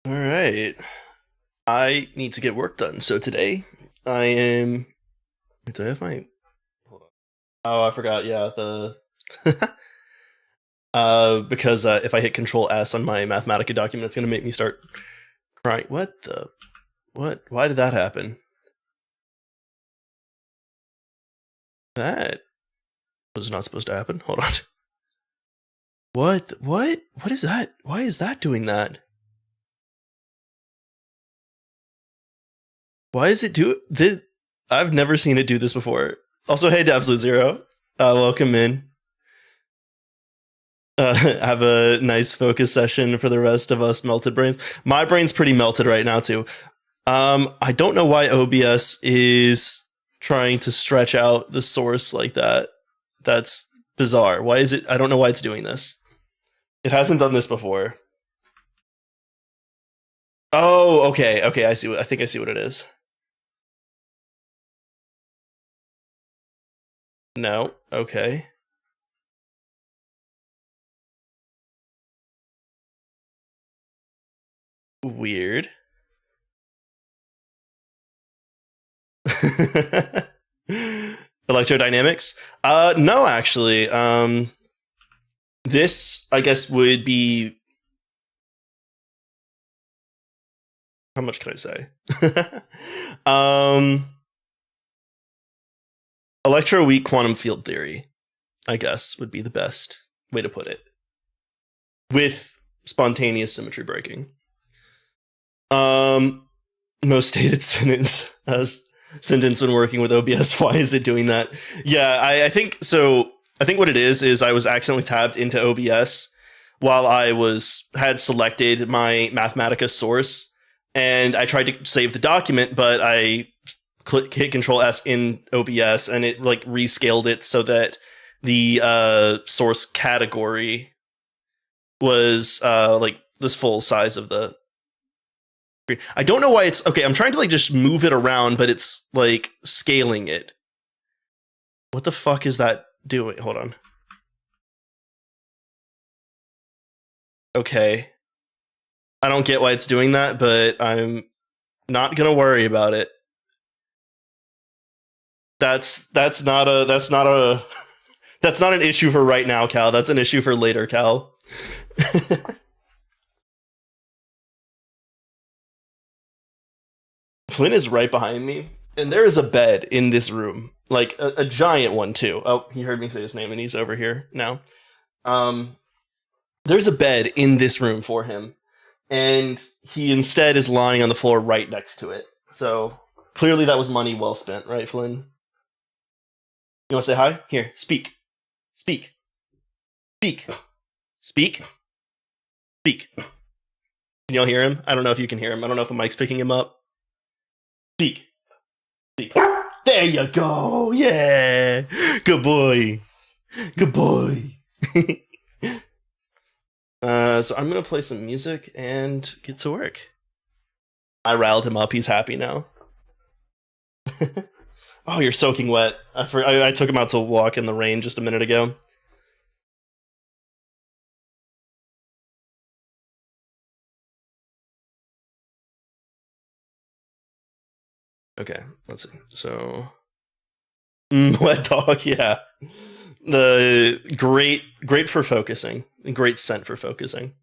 All right. I need to get work done. So today I am. Wait, do I have my? Hold on. Oh, I forgot. Yeah, the because if I hit Control S on my Mathematica document, it's gonna make me start crying. What the? What? Why did that happen? That was not supposed to happen. Hold on. What? What? What is that? Why is that doing that? Why is it do this? I've never seen it do this before. Also, hey, to Absolute Zero. Welcome in. Have a nice focus session for the rest of us melted brains. My brain's pretty melted right now too. I don't know why OBS is trying to stretch out the source like that. That's bizarre. Why is it? I don't know why it's doing this. It hasn't done this before. Oh, okay, okay. I see. I think I see what it is. No. Okay. Weird. Electrodynamics? No, actually. This I guess would be. How much can I say? um, electroweak quantum field theory, I guess, would be the best way to put it. With spontaneous symmetry breaking. Most stated sentence when working with OBS. Why is it doing that? Yeah, I think so. I think what it is I was accidentally tabbed into OBS while I had selected my Mathematica source, and I tried to save the document, but I hit Control S in OBS, and it like rescaled it so that the source category was like this full size of the. I don't know why it's okay. I'm trying to like just move it around, but it's like scaling it. What the fuck is that doing? Hold on. Okay. I don't get why it's doing that, but I'm not gonna worry about it. That's not a that's not a that's not an issue for right now, Cal. That's an issue for later, Cal. Flynn is right behind me, and there is a bed in this room, like a giant one too. Oh, he heard me say his name, and he's over here now. Um, there's a bed in this room for him, and he instead is lying on the floor right next to it. So clearly, that was money well spent, right, Flynn? You want to say hi? Here, speak, speak, speak, speak, speak. Can y'all hear him? I don't know if you can hear him. I don't know if the mic's picking him up. Speak. Speak. There you go. Yeah. Good boy. Good boy. So I'm gonna play some music and get to work. I riled him up. He's happy now. Oh, you're soaking wet. I took him out to walk in the rain just a minute ago. Okay, let's see. So, wet dog. Yeah. The great for focusing. Great scent for focusing.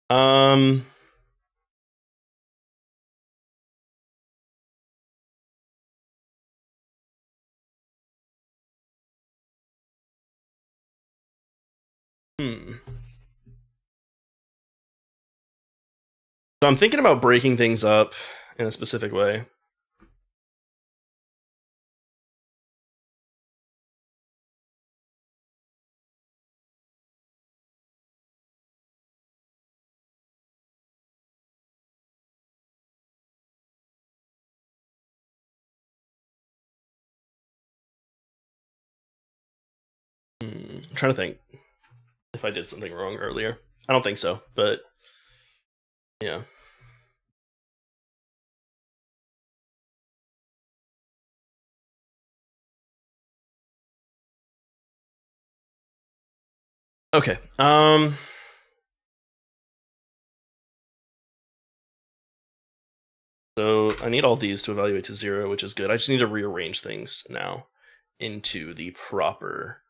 Um. Hmm. So I'm thinking about breaking things up in a specific way. I'm trying to think if I did something wrong earlier. I don't think so, but yeah. Okay. So I need all these to evaluate to 0, which is good. I just need to rearrange things now into the proper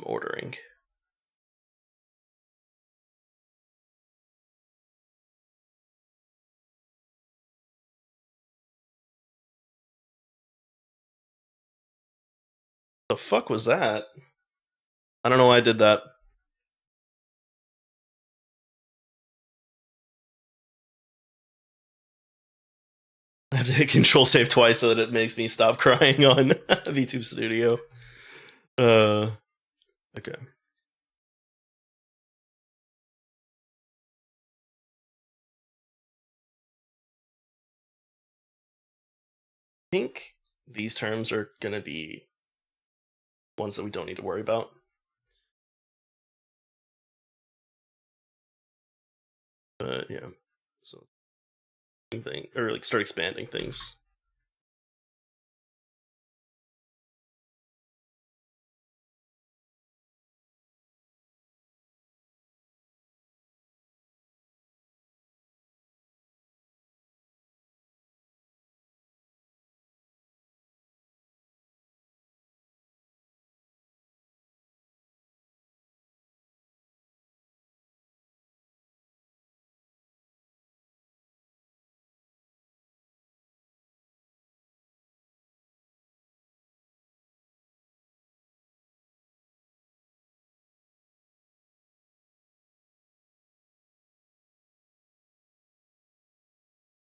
ordering. The fuck was that? I don't know why I did that. I have to hit Control Save twice so that it makes me stop crying on VTube Studio. Okay. I think these terms are gonna be ones that we don't need to worry about. But yeah, so thing or like start expanding things.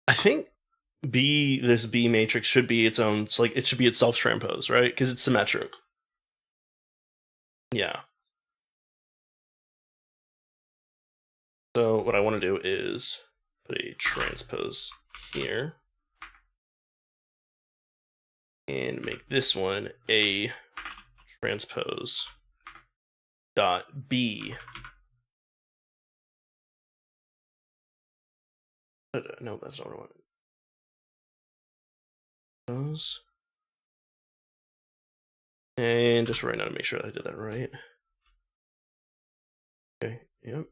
I think this B matrix should be its own. So like it should be itself transpose, right? Because it's symmetric. Yeah. So what I want to do is put a transpose here and make this one a transpose dot B. No, that's not what I want. Those. And just right now to make sure I did that right. Okay, yep.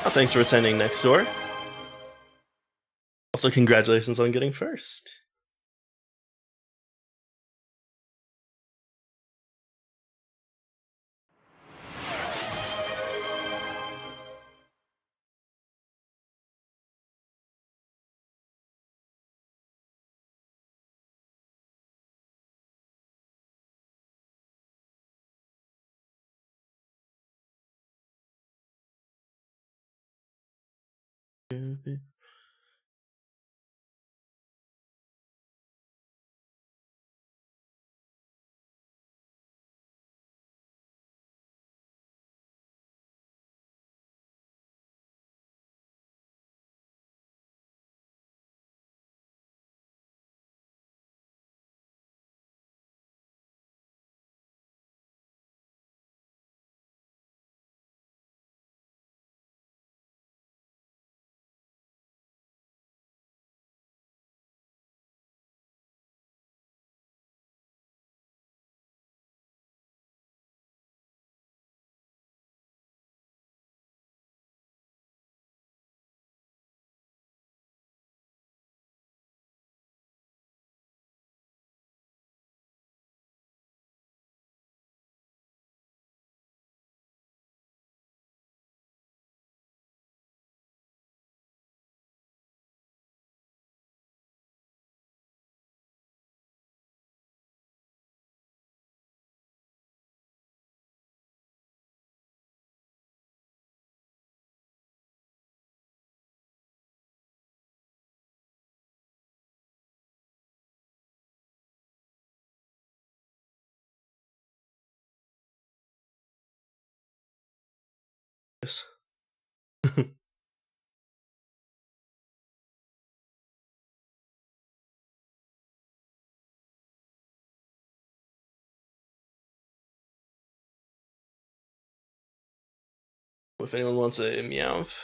Well, thanks for attending next door. Also, congratulations on getting first. Yes. If anyone wants a Meowth.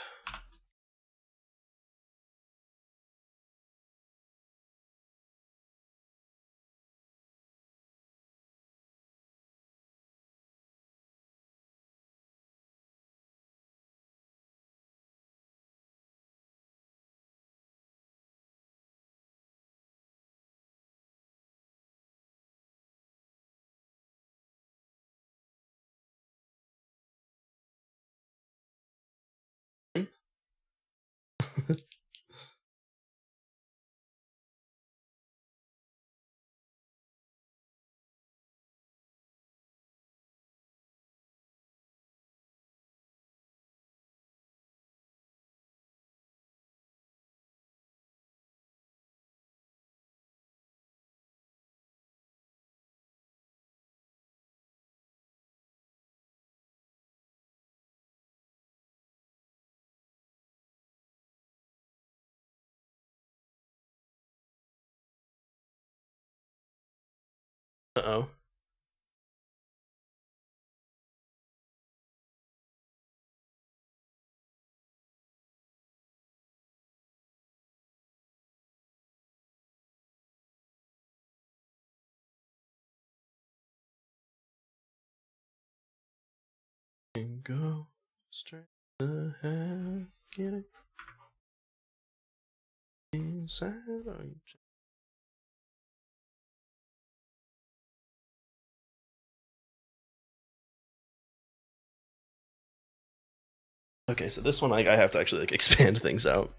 Uh-oh. Go straight ahead, get it inside. Okay, so this one I have to actually like expand things out.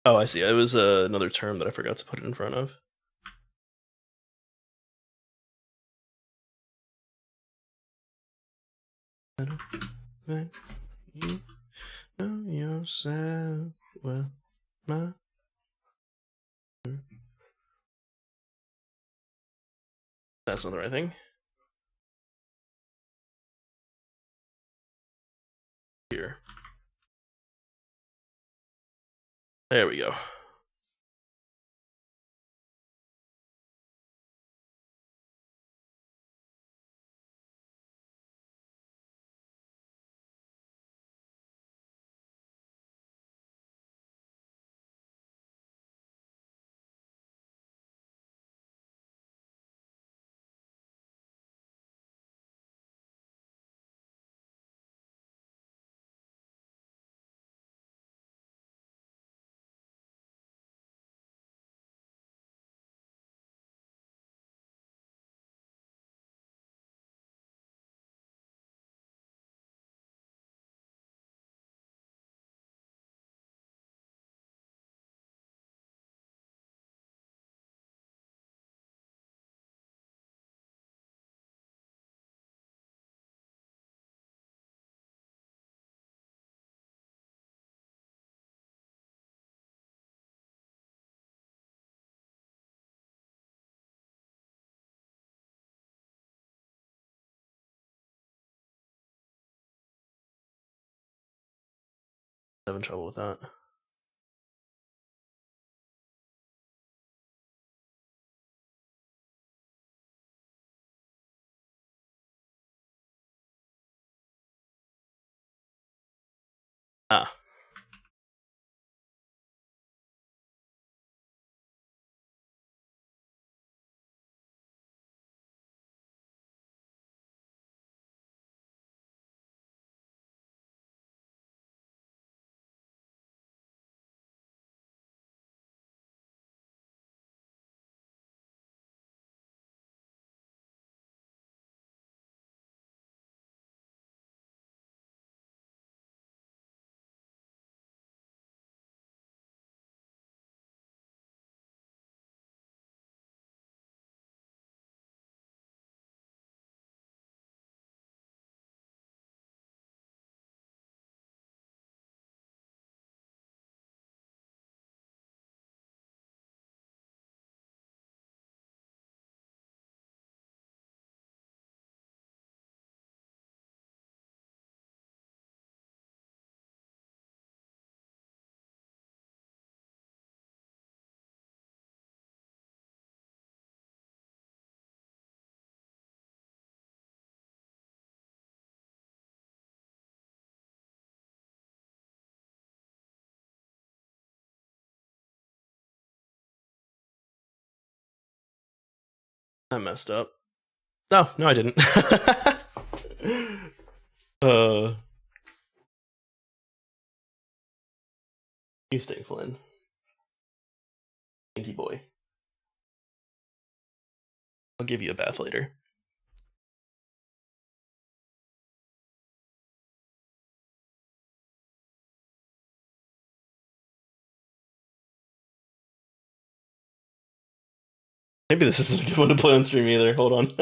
Oh, I see. It was another term that I forgot to put it in front of. Better than you know yourself well, my. That's not the right thing. Here. There we go. Having trouble with that. Ah. I messed up. No, I didn't. You stay, Flynn. Thank you, boy. I'll give you a bath later. Maybe this isn't a good one to play on stream either. Hold on.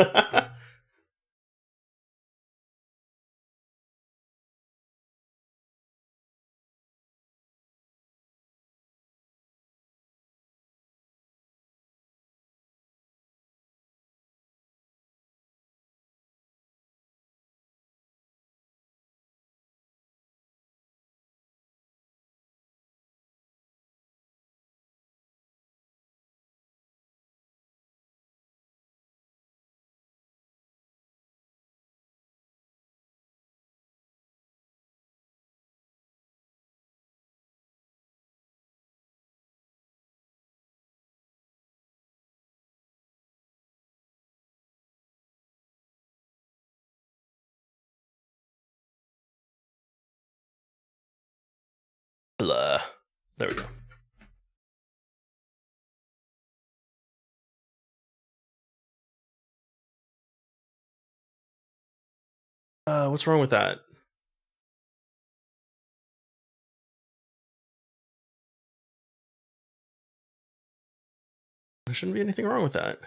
Blah. There we go. What's wrong with that? There shouldn't be anything wrong with that.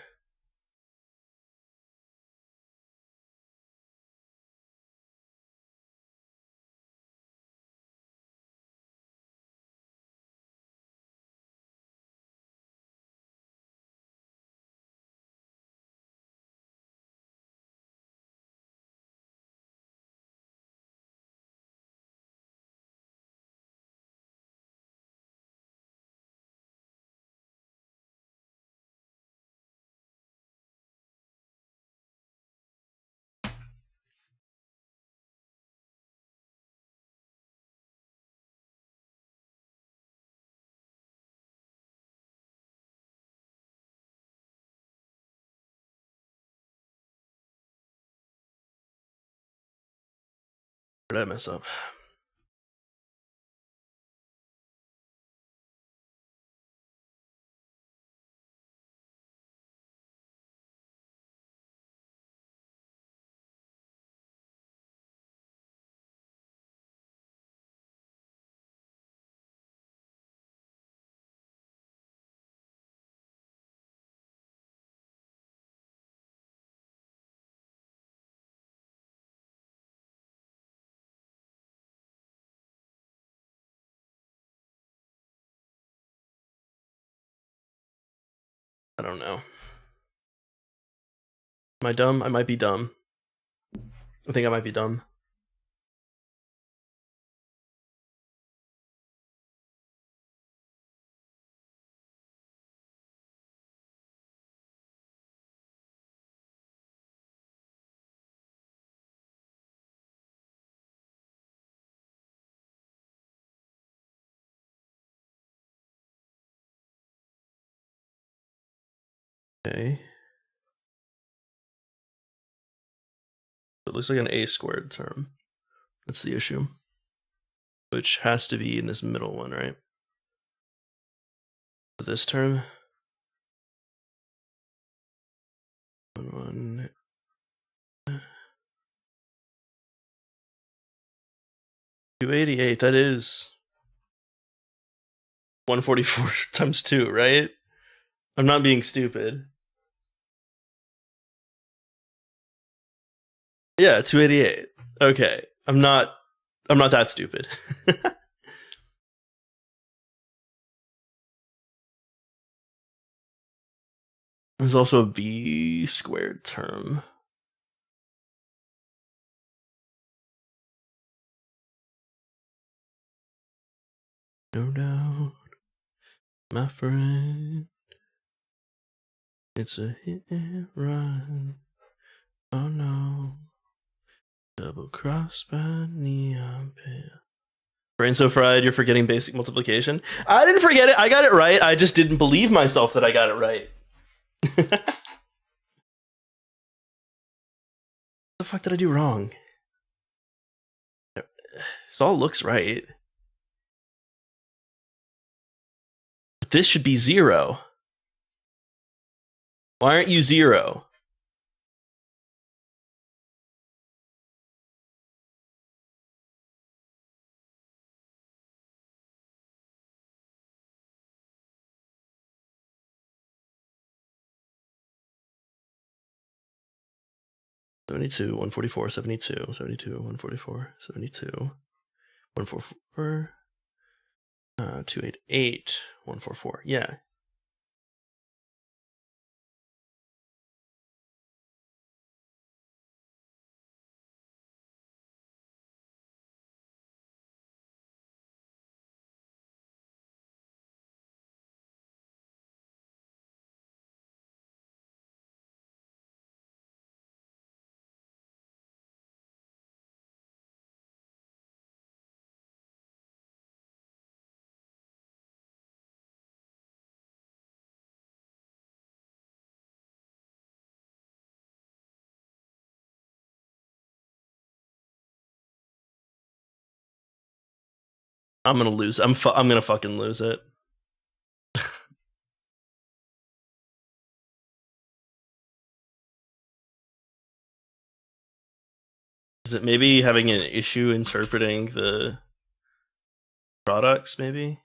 Where did I mess up? I don't know. Am I dumb? I might be dumb. I think I might be dumb. Okay. It looks like an a squared term. That's the issue. Which has to be in this middle one, right? This term. 1, 288, that is 144 times 2, right? I'm not being stupid. Yeah, 288. Okay. I'm not that stupid. There's also a b squared term. No doubt, my friend. It's a hit and run. Oh no. Double cross by neon pale. Brain so fried, you're forgetting basic multiplication. I didn't forget it. I got it right. I just didn't believe myself that I got it right. What the fuck did I do wrong? This all looks right. But this should be 0. Why aren't you 0? $72, 144, 72, 72, 144, 72, 144, 288, 144. Yeah. I'm gonna lose. I'm gonna fucking lose it. Is it maybe having an issue interpreting the products, maybe?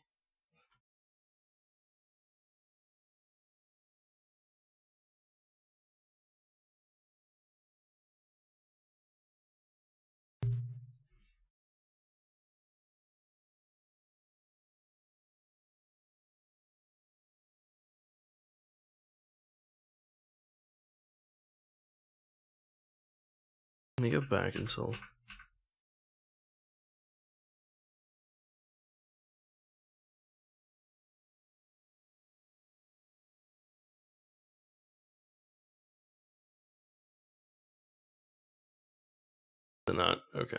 Let me go back until... Not okay.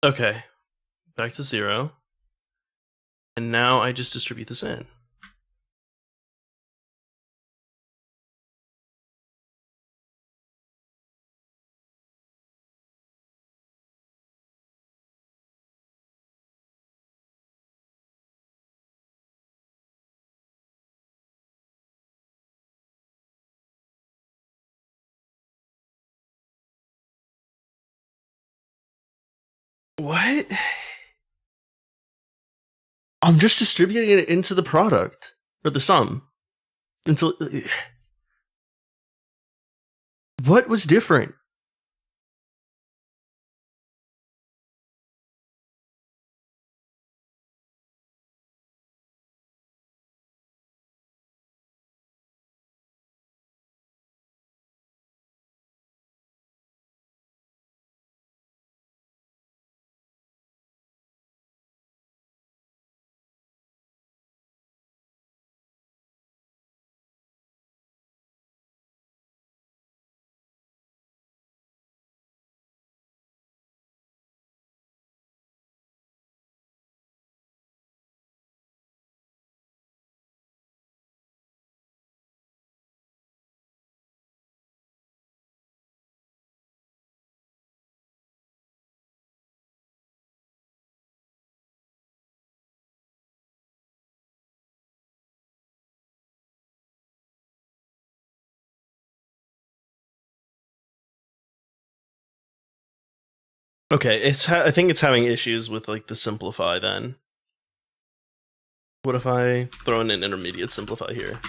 Okay, back to 0. And now I just distribute this in. What? I'm just distributing it into the product or the sum until... What was different? Okay, I think it's having issues with like the simplify then. What if I throw in an intermediate simplify here?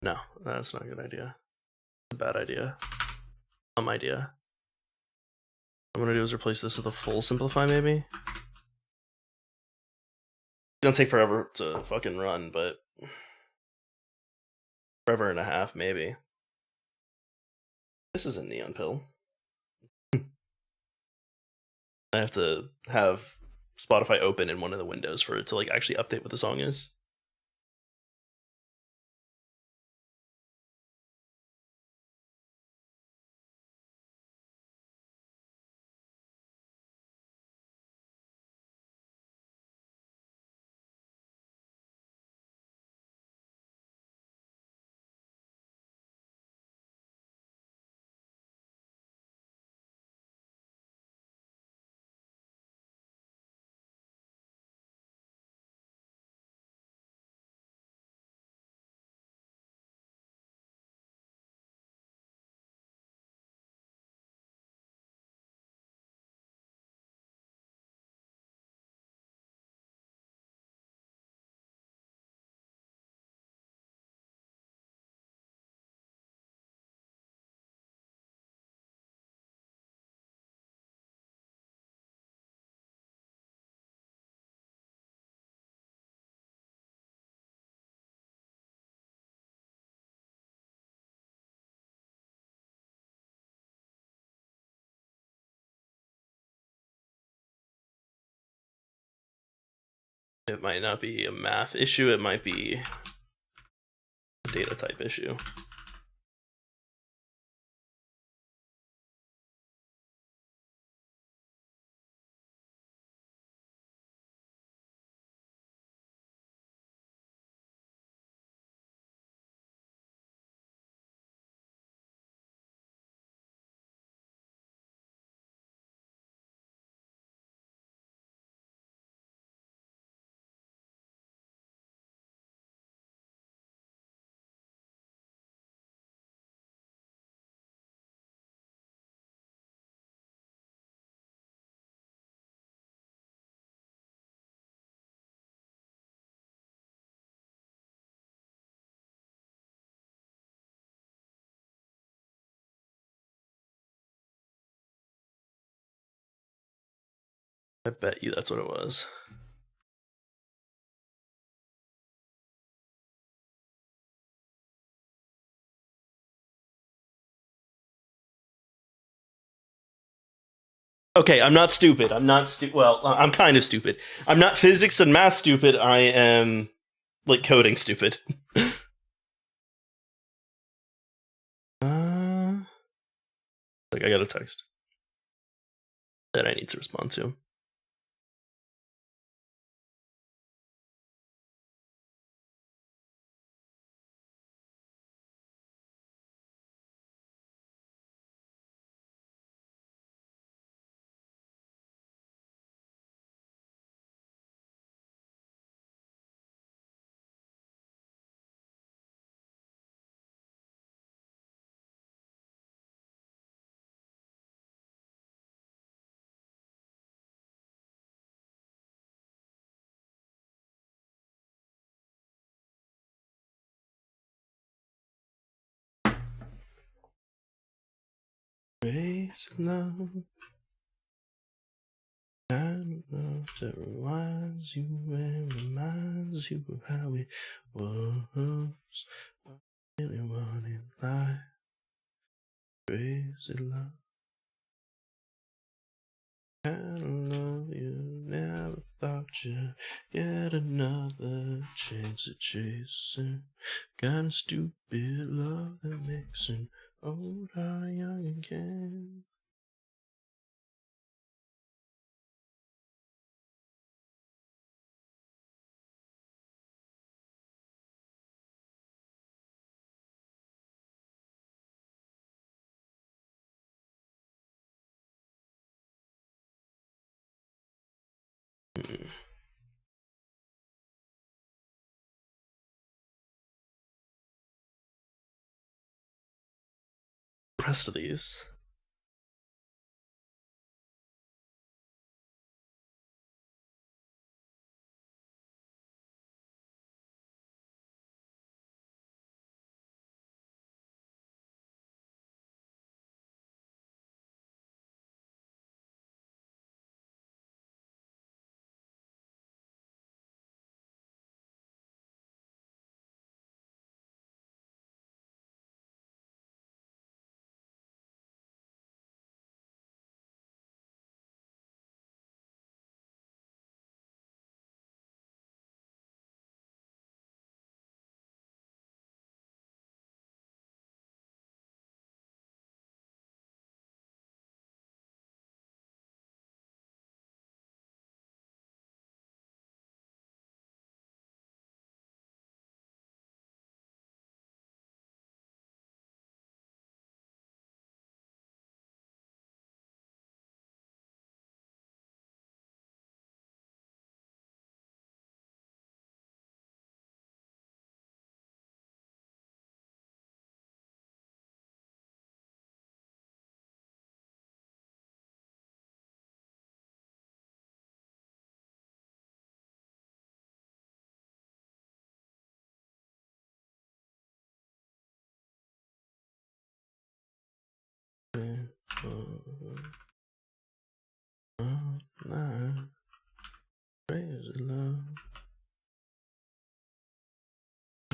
No, that's not a good idea. It's a bad idea. Idea. What I'm gonna do is replace this with a full simplify, maybe? It's gonna take forever to fucking run, but forever and a half, maybe. This is a neon pill. I have to have Spotify open in one of the windows for it to like actually update what the song is. It might not be a math issue, it might be a data type issue. I bet you that's what it was. Okay, I'm not stupid. I'm not stupid. Well, I'm kind of stupid. I'm not physics and math stupid. I am like coding stupid. Like I got a text that I need to respond to. Grace love, kind of love that reminds you and reminds you of how it was. I really wanted life. Crazy love, kind of love you never thought you'd get another chance at chasing. Kind of stupid love that makes an old heart young again. rest of these.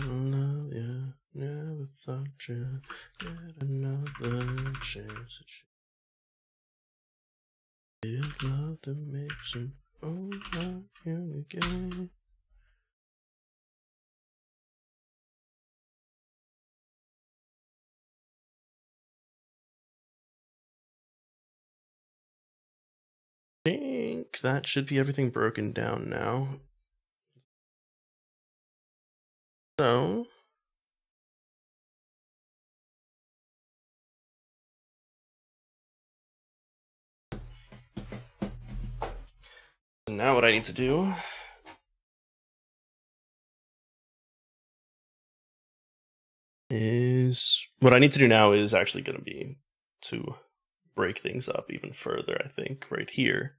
Love you, never thought you'd get another chance at you. Love that makes him over you again. I think that should be everything broken down now. So now what I need to do is actually going to be to break things up even further, I think, right here.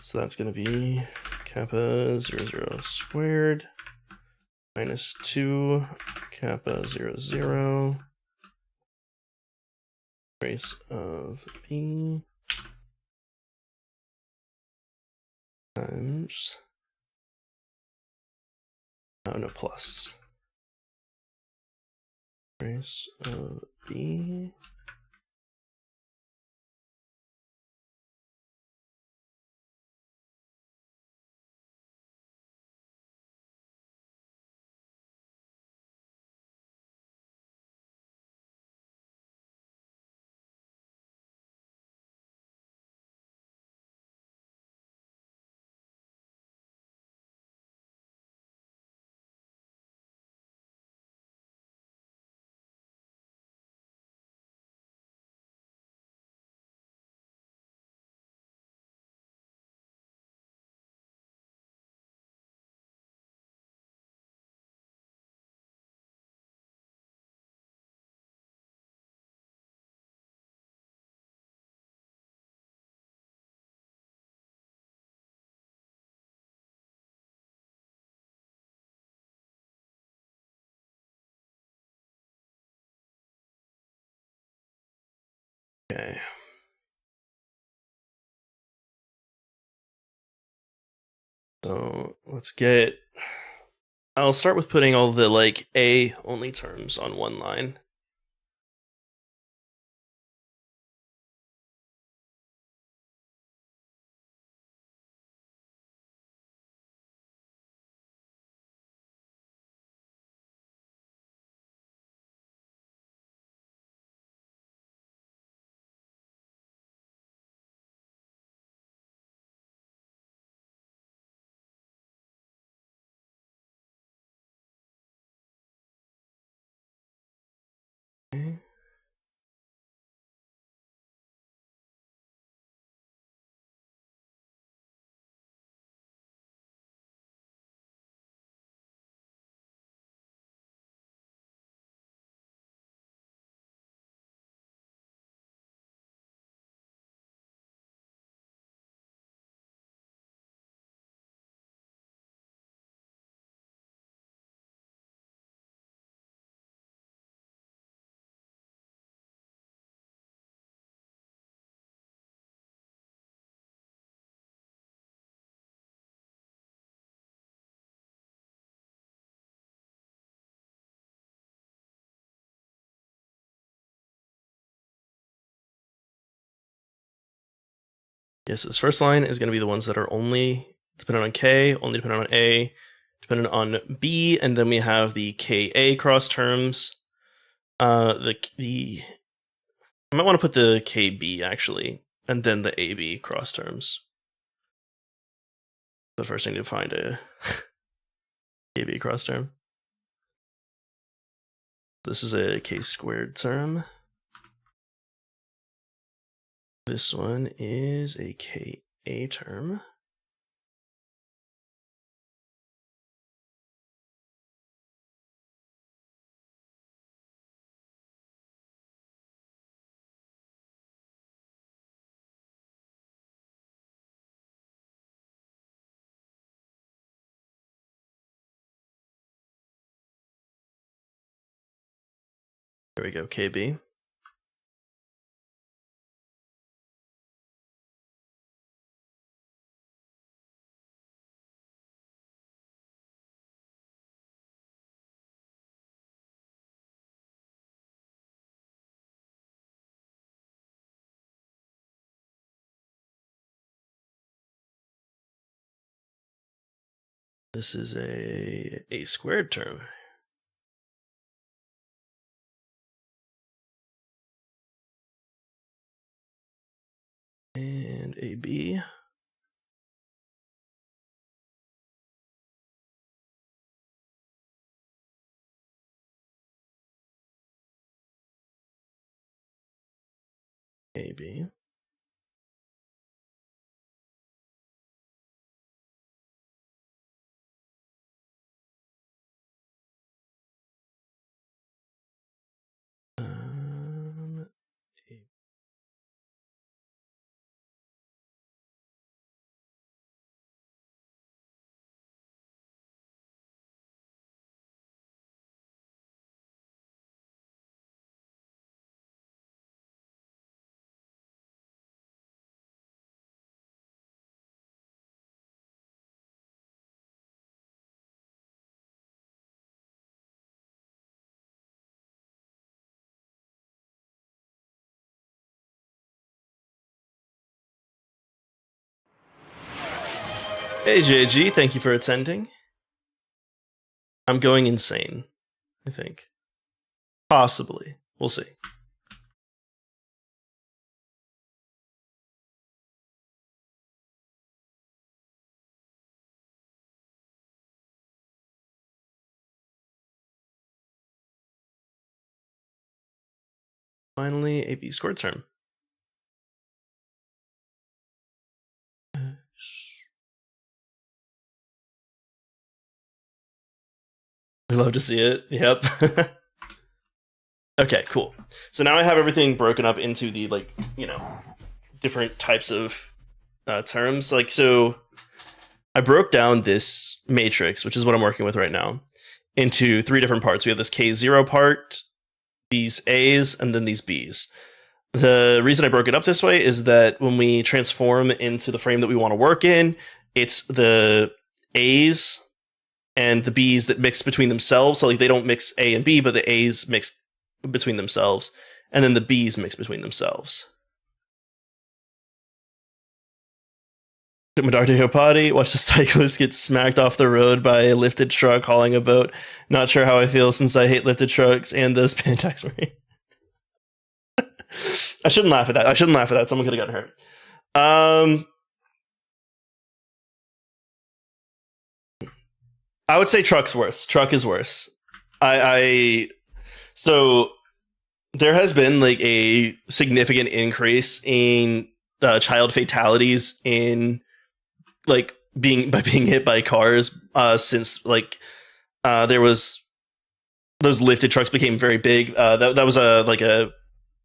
So that's going to be kappa 00 squared minus 2 kappa 00 trace of b times plus trace of b Okay. So let's get. I'll start with putting all the like A only terms on one line. Yes, this first line is going to be the ones that are only dependent on K, only dependent on A, dependent on B, and then we have the KA cross terms. I might want to put the KB actually, and then the AB cross terms. But first I need to find a KB cross term. This is a K squared term. This one is a KA term. There we go, KB. This is a squared term. And AB. AB. Hey JG, thank you for attending. I'm going insane, I think. Possibly. We'll see. Finally, a B squared term. We love to see it. Yep. Okay, cool. So now I have everything broken up into the, like, you know, different types of terms. Like, so I broke down this matrix, which is what I'm working with right now, into 3 different parts. We have this K0 part, these A's, and then these B's. The reason I broke it up this way is that when we transform into the frame that we want to work in, it's the A's and the B's that mix between themselves. So like they don't mix A and B, but the A's mix between themselves, and then the B's mix between themselves. Madardo Potty, watch the cyclist get smacked off the road by a lifted truck hauling a boat. Not sure how I feel since I hate lifted trucks and those Pentax Marine. I shouldn't laugh at that. Someone could have gotten hurt. I would say truck's worse. Truck is worse. So there has been like a significant increase in child fatalities in like being hit by cars since like there was those lifted trucks became very big. That was a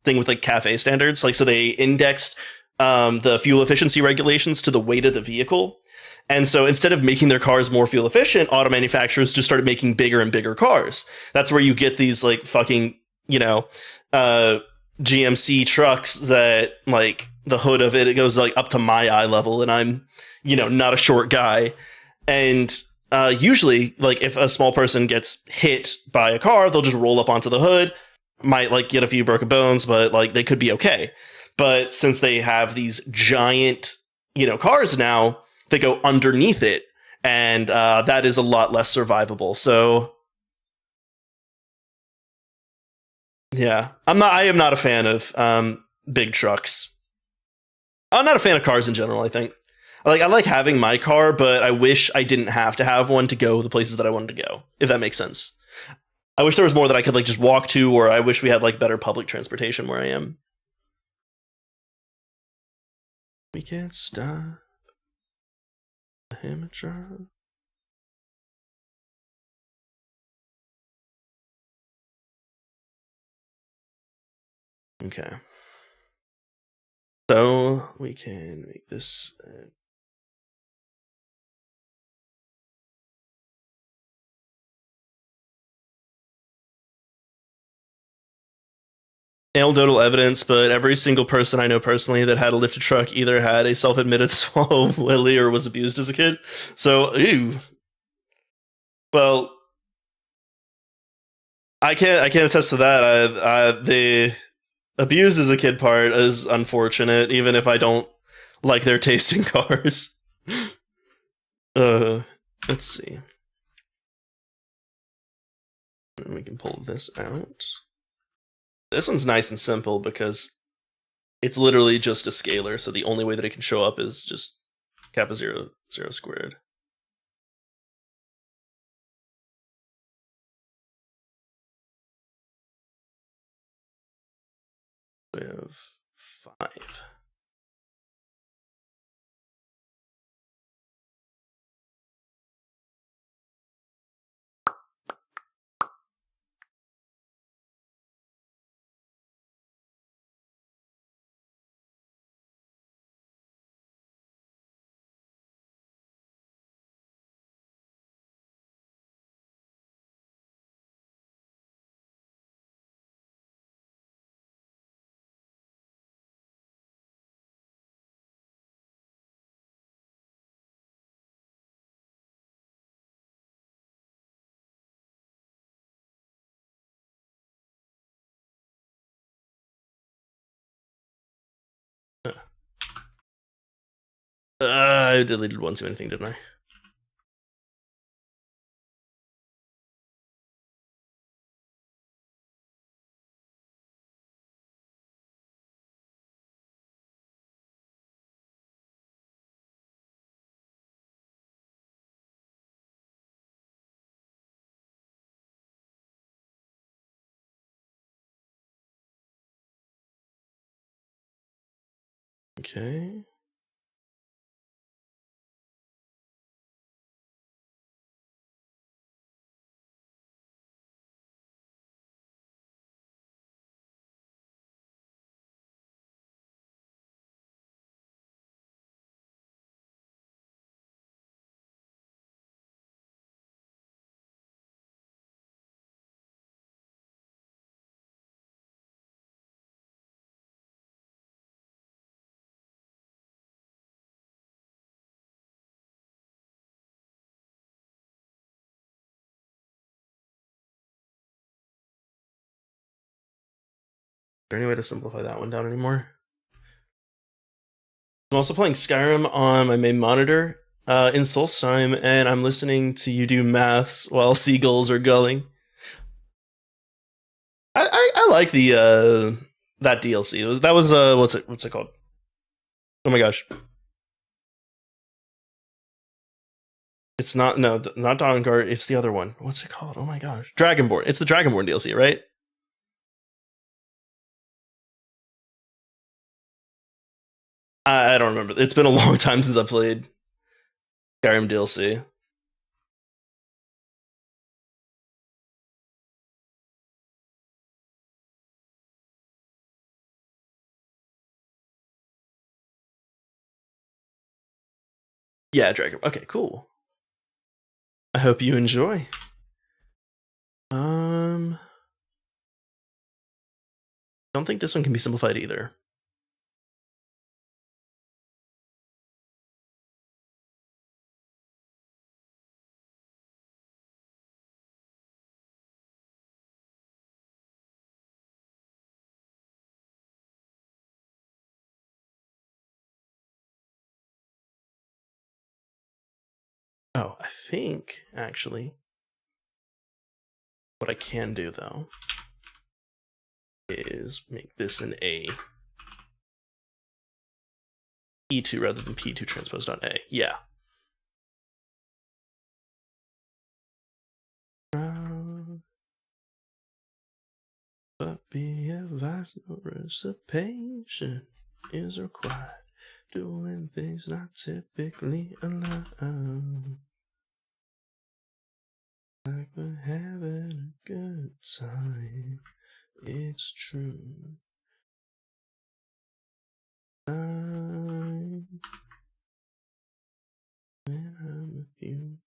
thing with like CAFE standards. Like so they indexed the fuel efficiency regulations to the weight of the vehicle. And so instead of making their cars more fuel efficient, auto manufacturers just started making bigger and bigger cars. That's where you get these like fucking, you know, GMC trucks that like the hood of it goes like up to my eye level, and I'm, you know, not a short guy. And usually like if a small person gets hit by a car, they'll just roll up onto the hood, might like get a few broken bones, but like they could be okay. But since they have these giant cars now that go underneath it, and that is a lot less survivable. So yeah, I am not a fan of big trucks. I'm not a fan of cars in general. I think I like having my car, but I wish I didn't have to have one to go the places that I wanted to go. If that makes sense. I wish there was more that I could just walk to, or I wish we had better public transportation where I am. We can't stop the hammer drop. Okay. So we can make this. Anecdotal evidence, but every single person I know personally that had a lifted truck either had a self-admitted swallow willy or was abused as a kid. So, ew. Well, I can't attest to that. The abused as a kid part is unfortunate, even if I don't like their taste in cars. uh, let's see. We can pull this out. This one's nice and simple because it's literally just a scalar, so the only way that it can show up is just kappa 0, 0 squared. We have 5. I deleted one too many things, didn't I? Okay. Is there any way to simplify that one down anymore? I'm also playing Skyrim on my main monitor in Solstheim, and I'm listening to you do maths while seagulls are gulling. I like the that DLC. That was what's it called? Oh my gosh. It's not not Dawnguard, it's the other one. What's it called? Oh my gosh. Dragonborn. It's the Dragonborn DLC, right? I don't remember. It's been a long time since I played Skyrim DLC. Yeah, Dragon. Okay, cool. I hope you enjoy. Don't think this one can be simplified either. Now, I think, actually, what I can do, though, is make this an A. E2 rather than P2 transposed on A. Yeah. But be advised, no reciprocation is required. Doing things not typically allowed. Like we're having a good time. It's true. Time when I'm with you.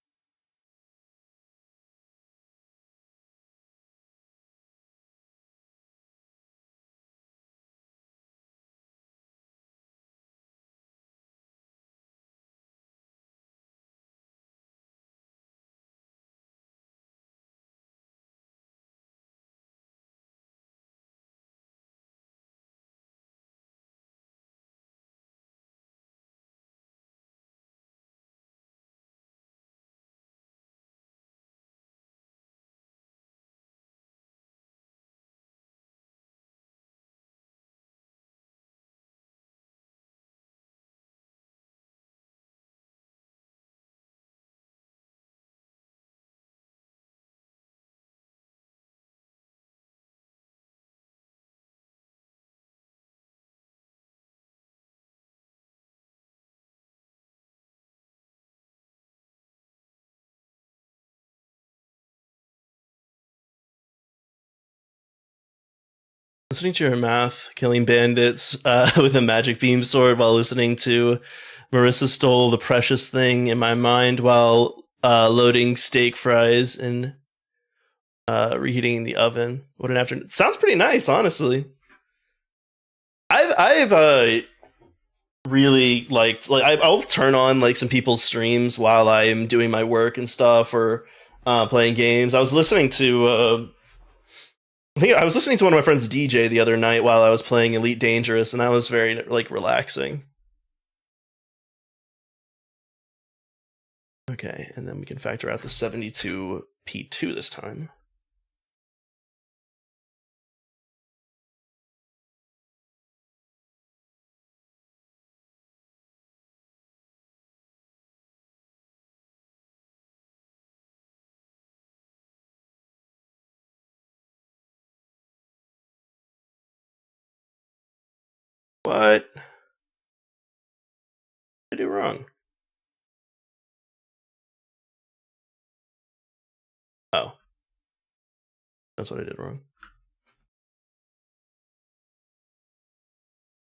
Listening to your math, killing bandits with a magic beam sword while listening to Marissa stole the precious thing in my mind while loading steak fries and reheating the oven. What an afternoon! Sounds pretty nice, honestly. I've really liked I'll turn on like some people's streams while I'm doing my work and stuff or playing games. I was listening to. I think I was listening to one of my friends DJ the other night while I was playing Elite Dangerous, and that was very like relaxing. Okay, and then we can factor out the 72 P2 this time. What? What did I do wrong? Oh. That's what I did wrong.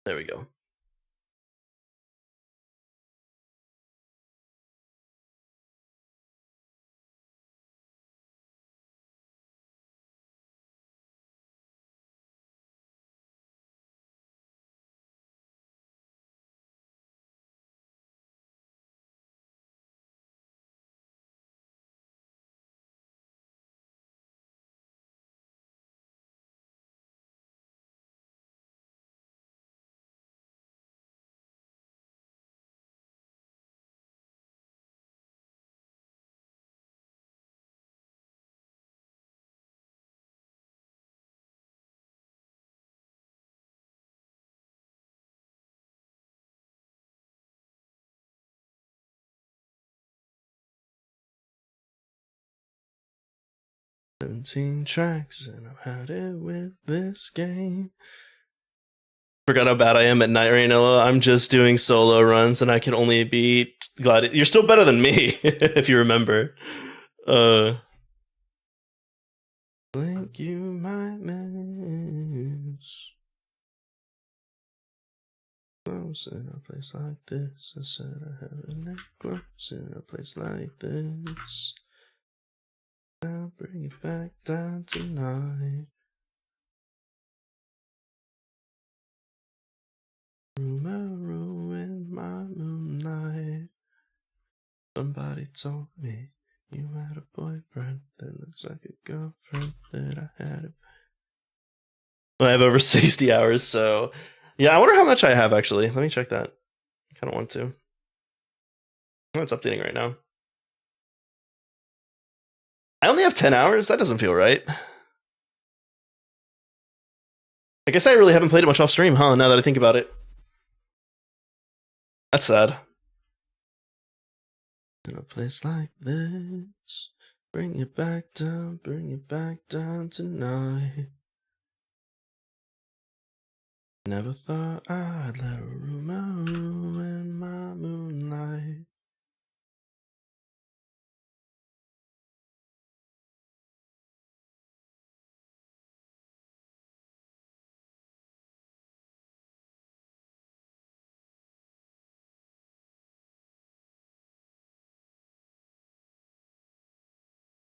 There we go. "17 tracks and I'm had it with this game." Forgot how bad I am at Night Rainilla. I'm just doing solo runs and I can only beat Gladiator. You're still better than me, if you remember. Think you might miss close in a place like this. I said I have a neck close in a place like this. I'll bring it back down tonight. Rumor ruined my moonlight. Somebody told me you had a boyfriend that looks like a girlfriend that I had. Well, I have over 60 hours, so yeah, I wonder how much I have actually. Let me check that. I kind of want to. Oh, it's updating right now. I only have 10 hours? That doesn't feel right. I guess I really haven't played it much off stream, huh? Now that I think about it. That's sad. In a place like this, bring it back down tonight. Never thought I'd let a rumor ruin my moonlight.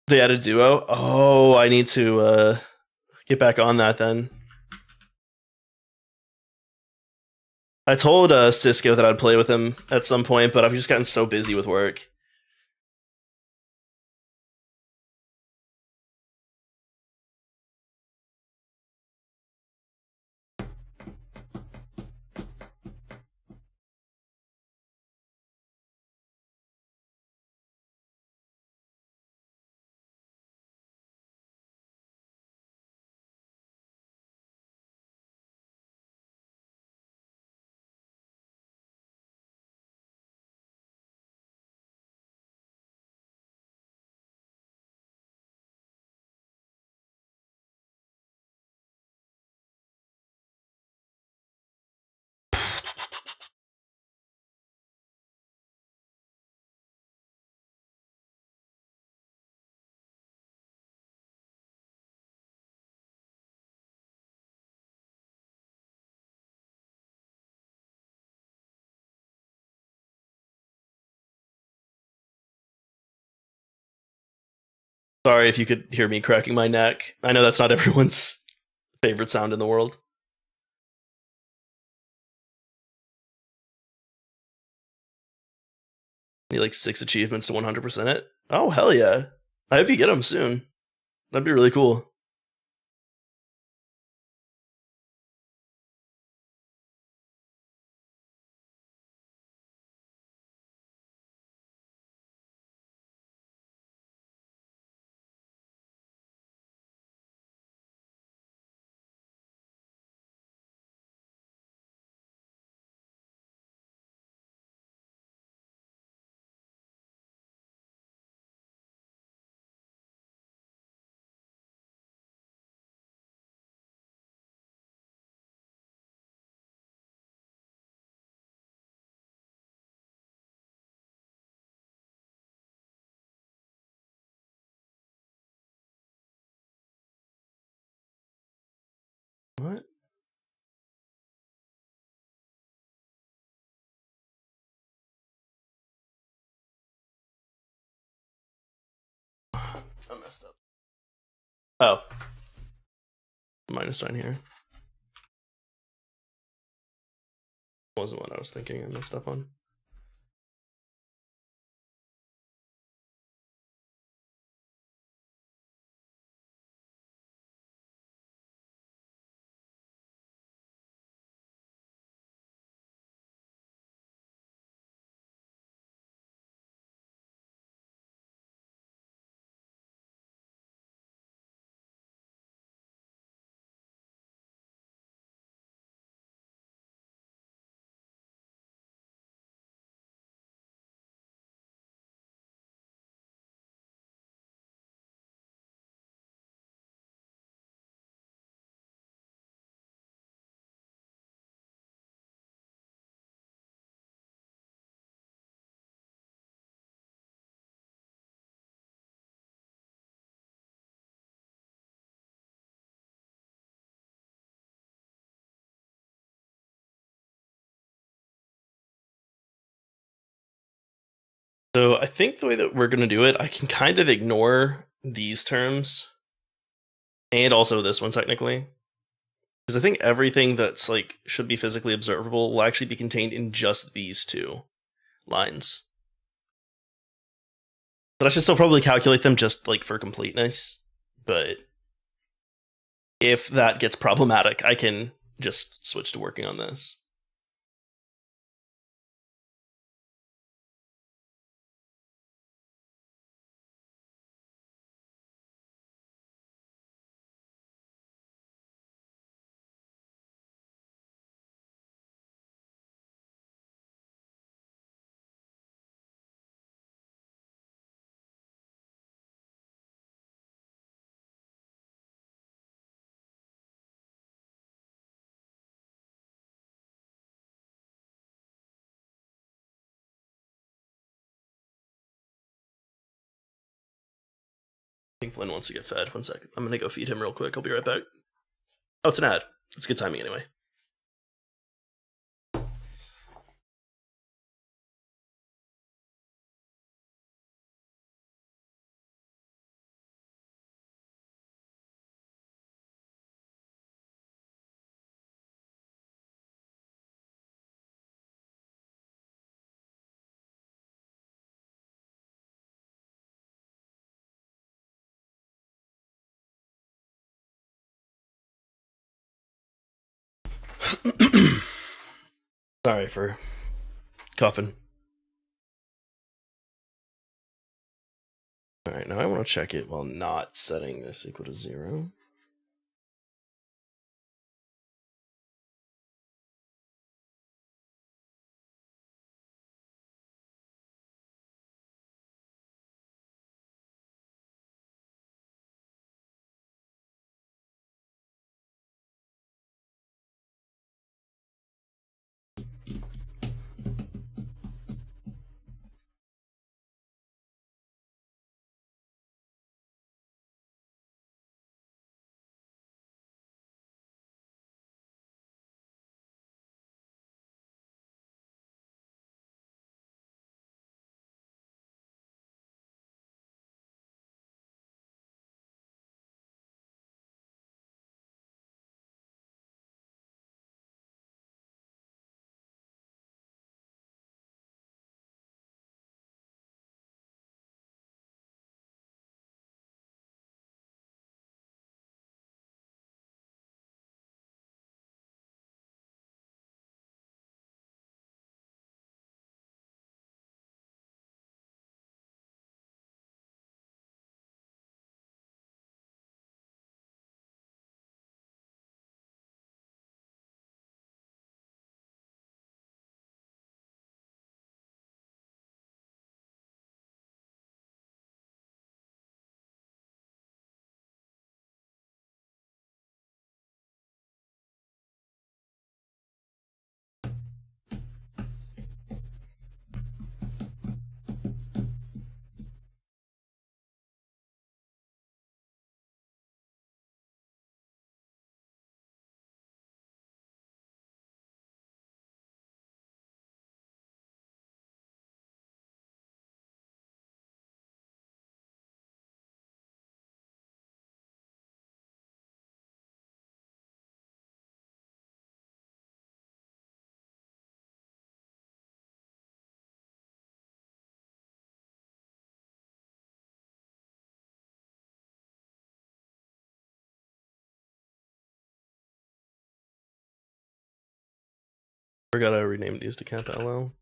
They added duo? Oh, I need to get back on that then. I told Cisco that I'd play with him at some point, but I've just gotten so busy with work. Sorry if you could hear me cracking my neck. I know that's not everyone's favorite sound in the world. Need like 6 achievements to 100% it. Oh, hell yeah. I hope you get them soon. That'd be really cool. What? I messed up. Oh. Minus sign here. Wasn't what I was thinking. I messed up on. So I think the way that we're going to do it, I can kind of ignore these terms and also this one technically. Because I think everything that's like should be physically observable will actually be contained in just these two lines. But I should still probably calculate them just like for completeness. But if that gets problematic, I can just switch to working on this. think Flynn wants to get fed. 1 second. I'm gonna go feed him real quick. I'll be right back. Oh, it's an ad. It's good timing anyway. Sorry for coughing. All right, now I want to check it while not setting this equal to 0. We gotta rename these to Kappa LL.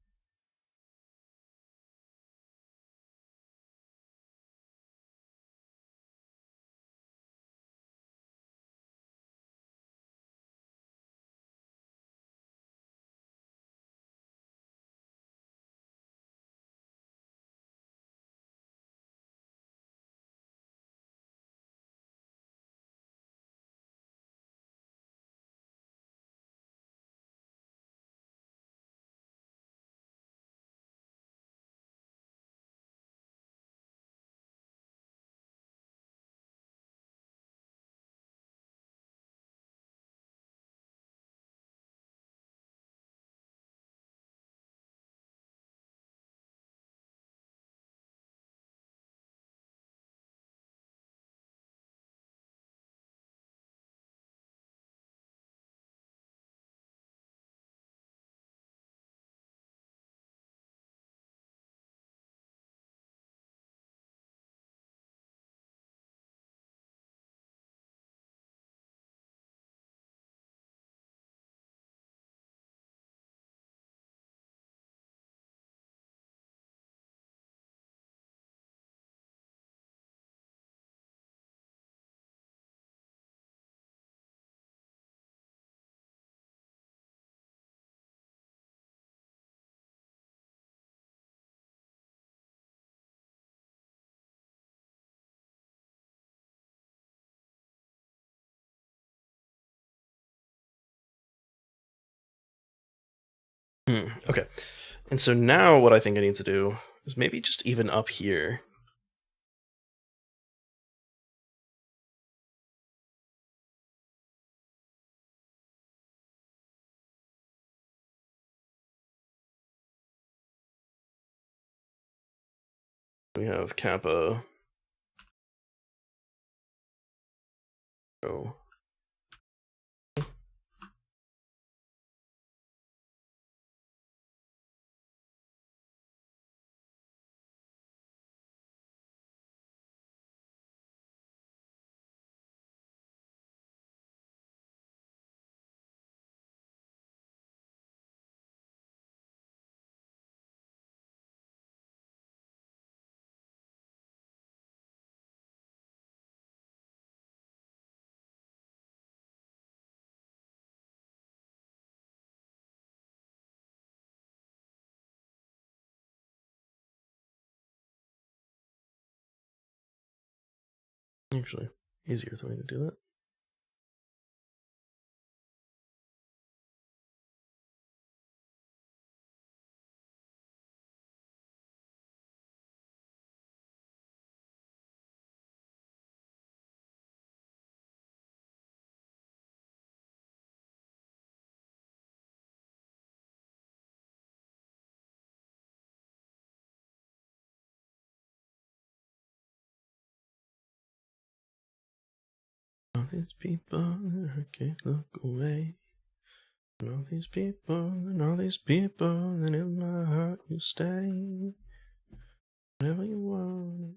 Okay. And so now what I think I need to do is maybe just even up here. We have kappa. Oh. Actually, easier way to do it. All these people, I can't look away. And all these people, and in my heart you stay. Whenever you want it.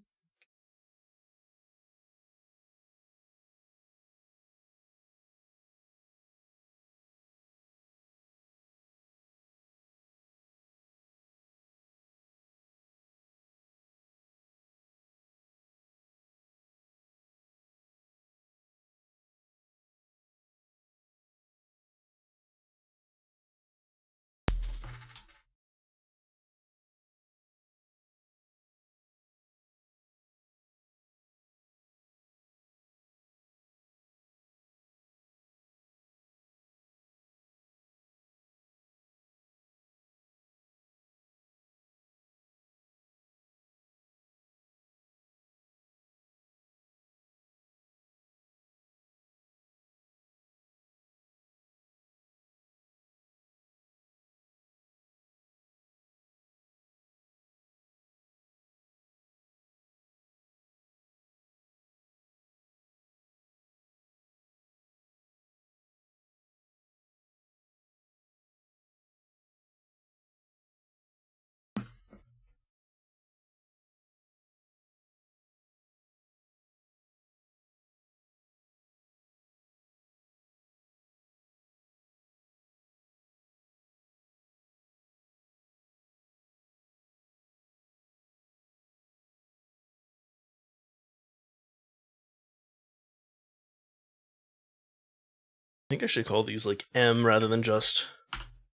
I think I should call these like M rather than just.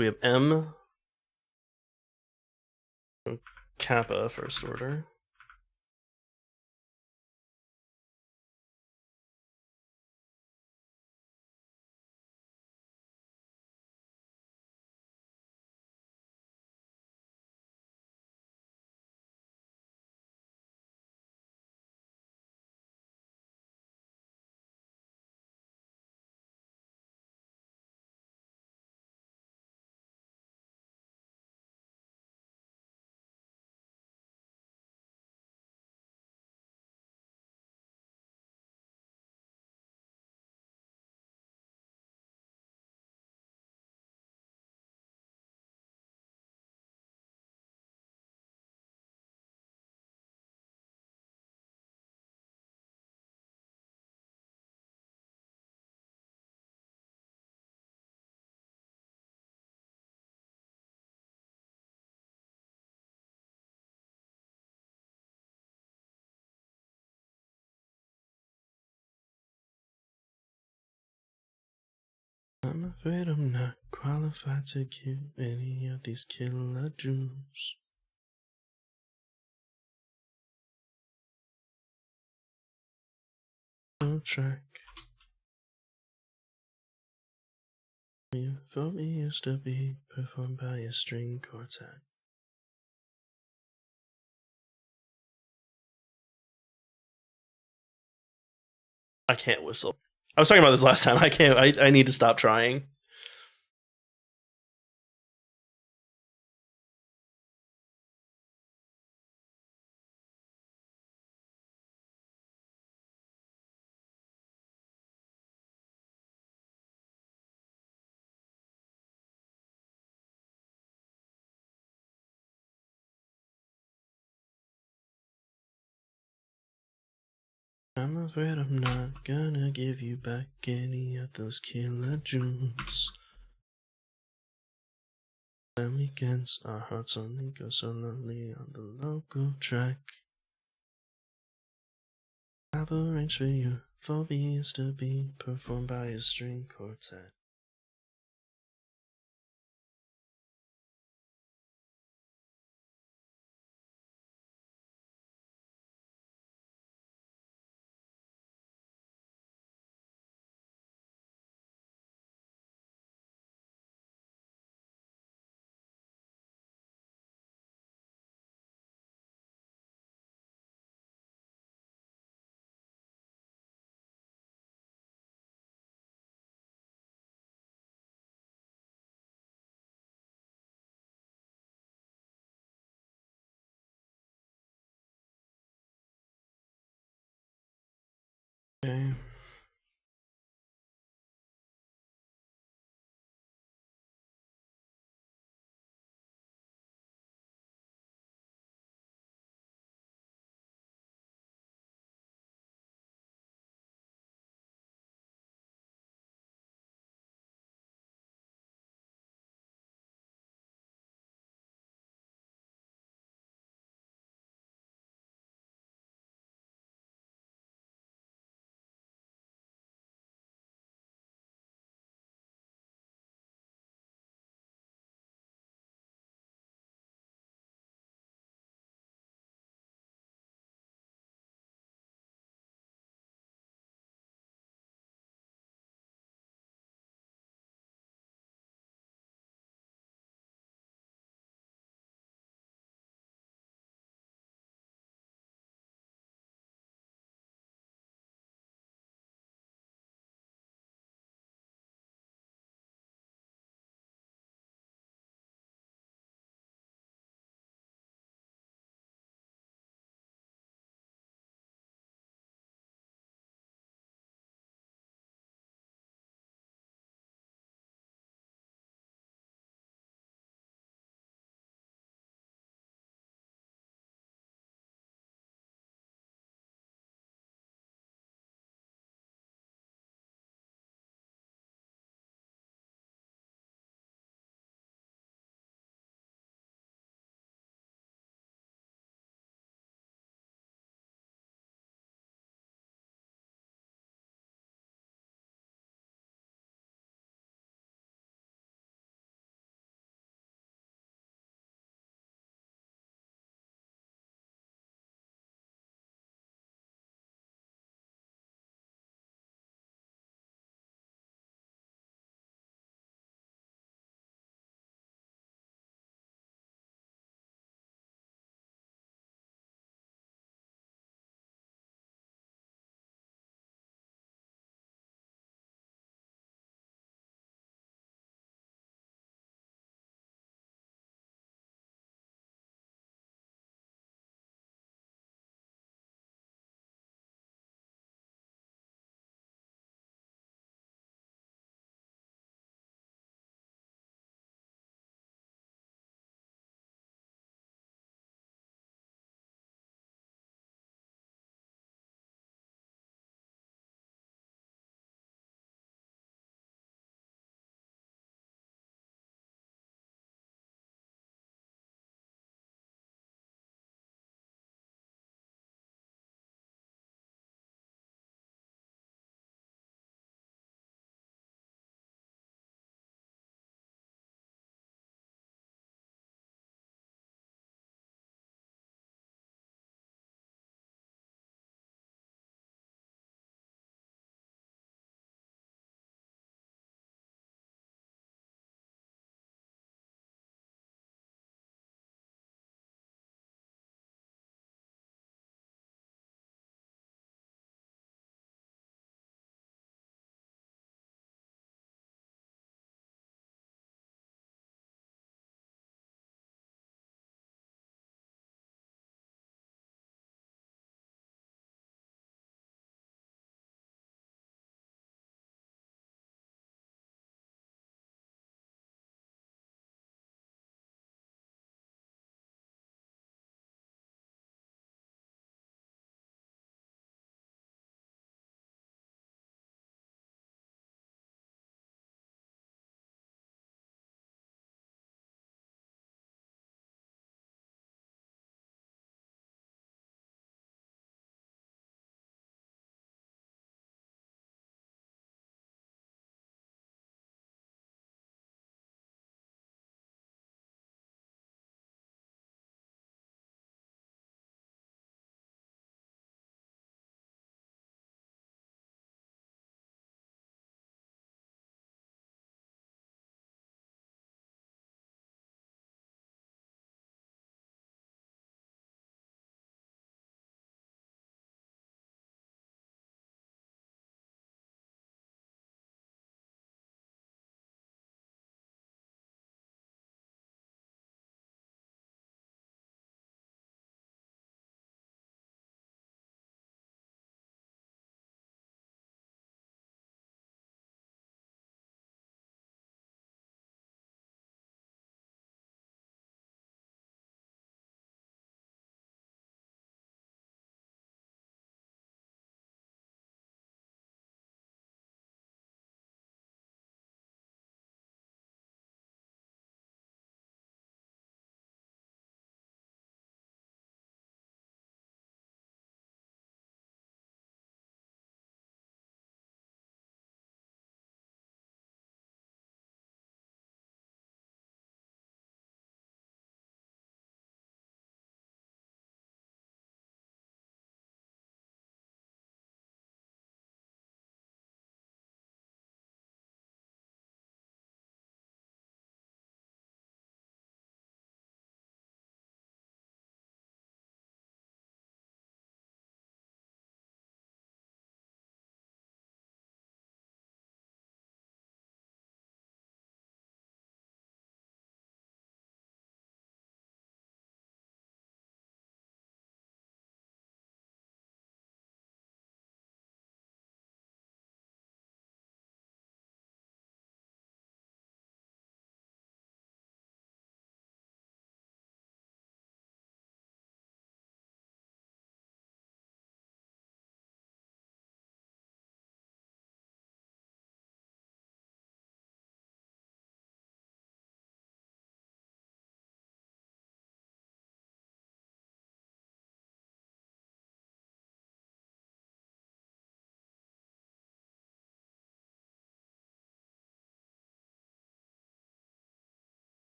We have M, kappa first order. I'm afraid I'm not qualified to give any of these killer Jews. No track. Euphoria used to be performed by a string quartet. I can't whistle. I was talking about this last time. I can't. I need to stop trying. afraid I'm not gonna give you back any of those killer jewels. And weekends, our hearts only go so lonely on the local track. I've arranged for your phobias to be performed by a string quartet.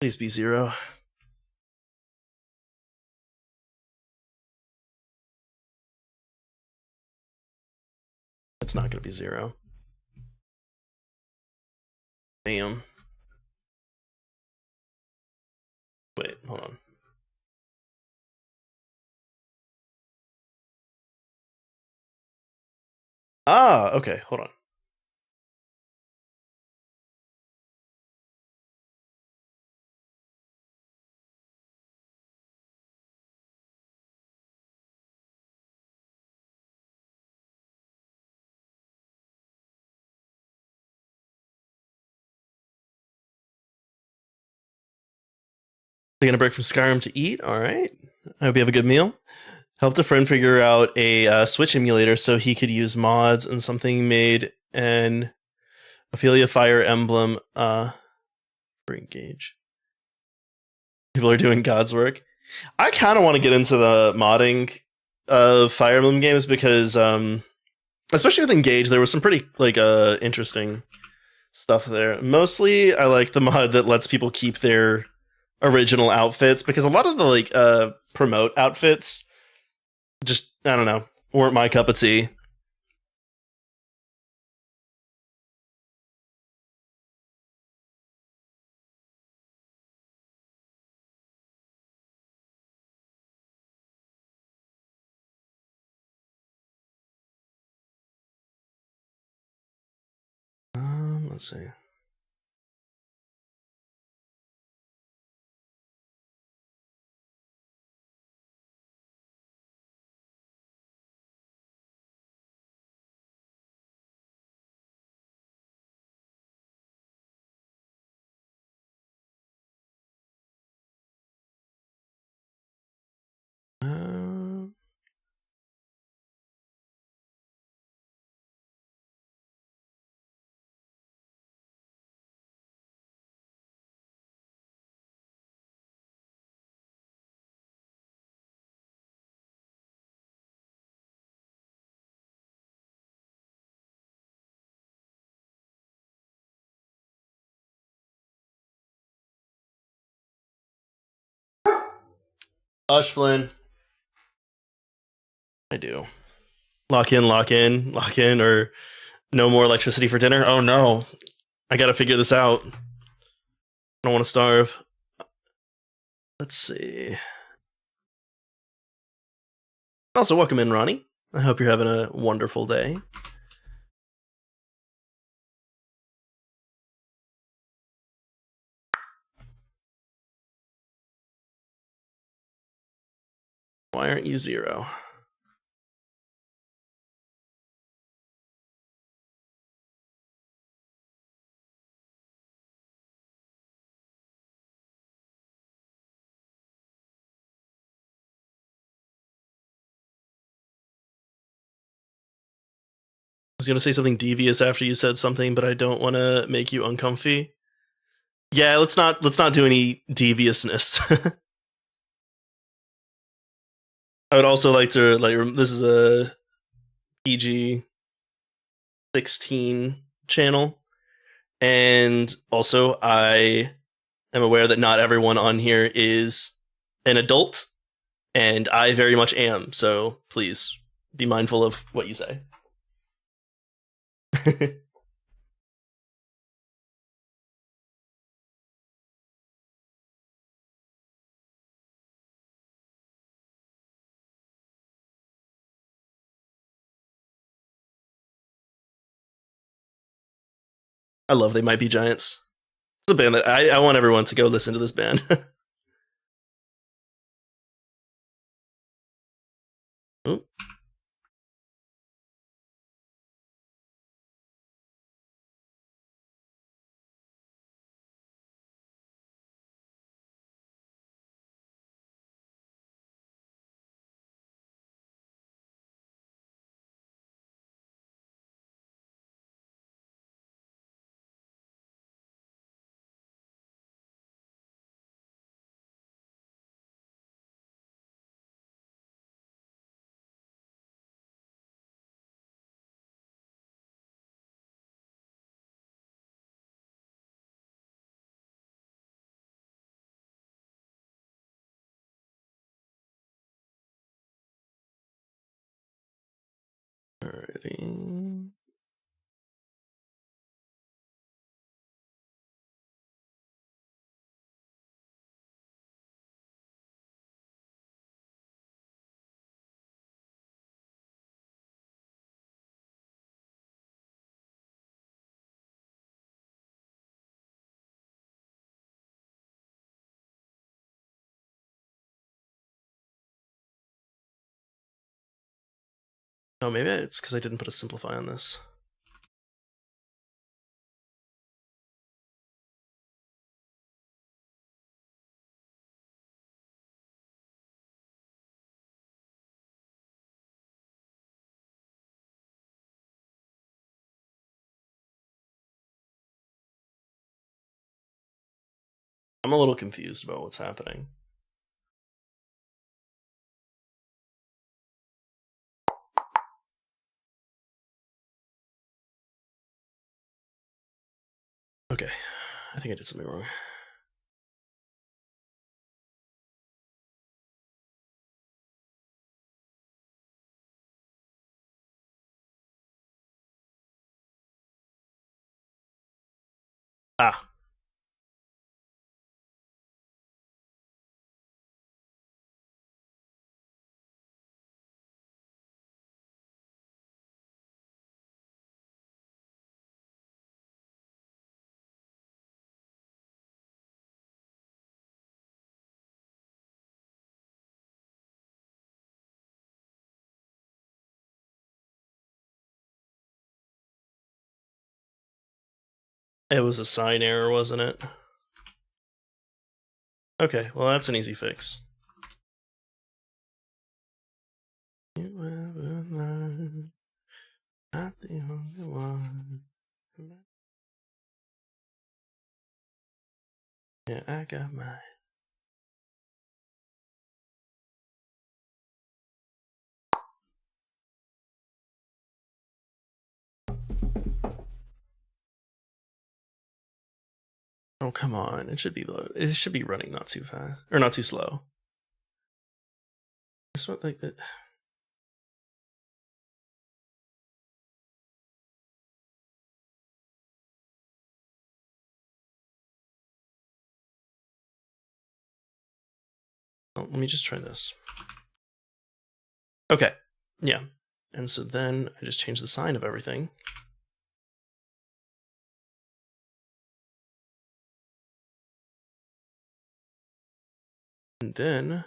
Please be 0. It's not gonna be 0. Damn. Wait, hold on. Ah, okay, hold on. Taking a break from Skyrim to eat. All right. I hope you have a good meal. Helped a friend figure out a Switch emulator so he could use mods and something made an Ophelia Fire Emblem for Engage. People are doing God's work. I kind of want to get into the modding of Fire Emblem games because, especially with Engage, there was some pretty interesting stuff there. Mostly, I like the mod that lets people keep their original outfits because a lot of the promote outfits just, I don't know, weren't my cup of tea. Let's see. Hush, Flynn. I do. Lock in, or no more electricity for dinner. Oh no. I gotta figure this out. I don't want to starve. Let's see. Also, welcome in, Ronnie. I hope you're having a wonderful day. Why aren't you 0? I was gonna say something devious after you said something, but I don't want to make you uncomfy. Yeah, let's not do any deviousness. I would also like to this is a PG 16 channel, and also I am aware that not everyone on here is an adult, and I very much am. So please be mindful of what you say. I love They Might Be Giants. It's a band that I want everyone to go listen to this band. Ooh. Alrighty. Oh, maybe it's because I didn't put a simplify on this. I'm a little confused about what's happening. Okay, I think I did something wrong. Ah. It was a sign error, wasn't it? Okay, well that's an easy fix. You ever learn, not the only one. Yeah, I got mine. Oh come on! It should be low. It should be running not too fast or not too slow. This one like that. Oh, let me just try this. Okay, yeah, and so then I just change the sign of everything. And then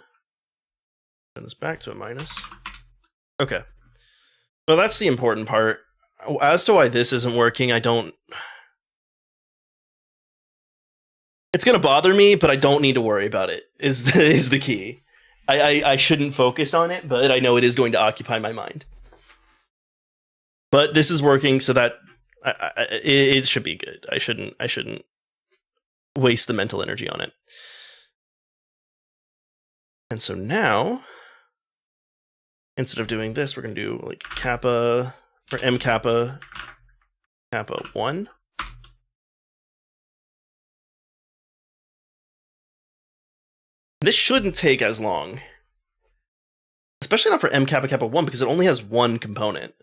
turn this back to a minus. Okay. Well, that's the important part. As to why this isn't working, I don't. It's gonna bother me, but I don't need to worry about it. Is the key. I shouldn't focus on it, but I know it is going to occupy my mind. But this is working, so that it should be good. I shouldn't waste the mental energy on it. And so now, instead of doing this, we're going to do like kappa or m kappa 1. This shouldn't take as long, especially not for m kappa 1 because it only has one component.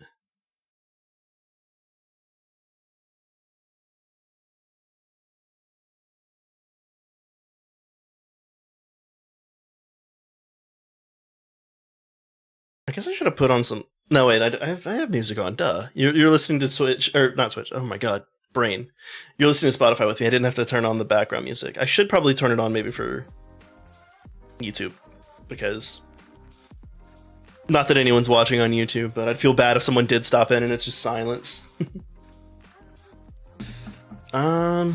I guess I should have put on some. No, wait, I have music on. Duh. You're listening to Twitch, or not Twitch. Oh my god, brain. You're listening to Spotify with me. I didn't have to turn on the background music. I should probably turn it on maybe for YouTube, because not that anyone's watching on YouTube, but I'd feel bad if someone did stop in and it's just silence. Hmm.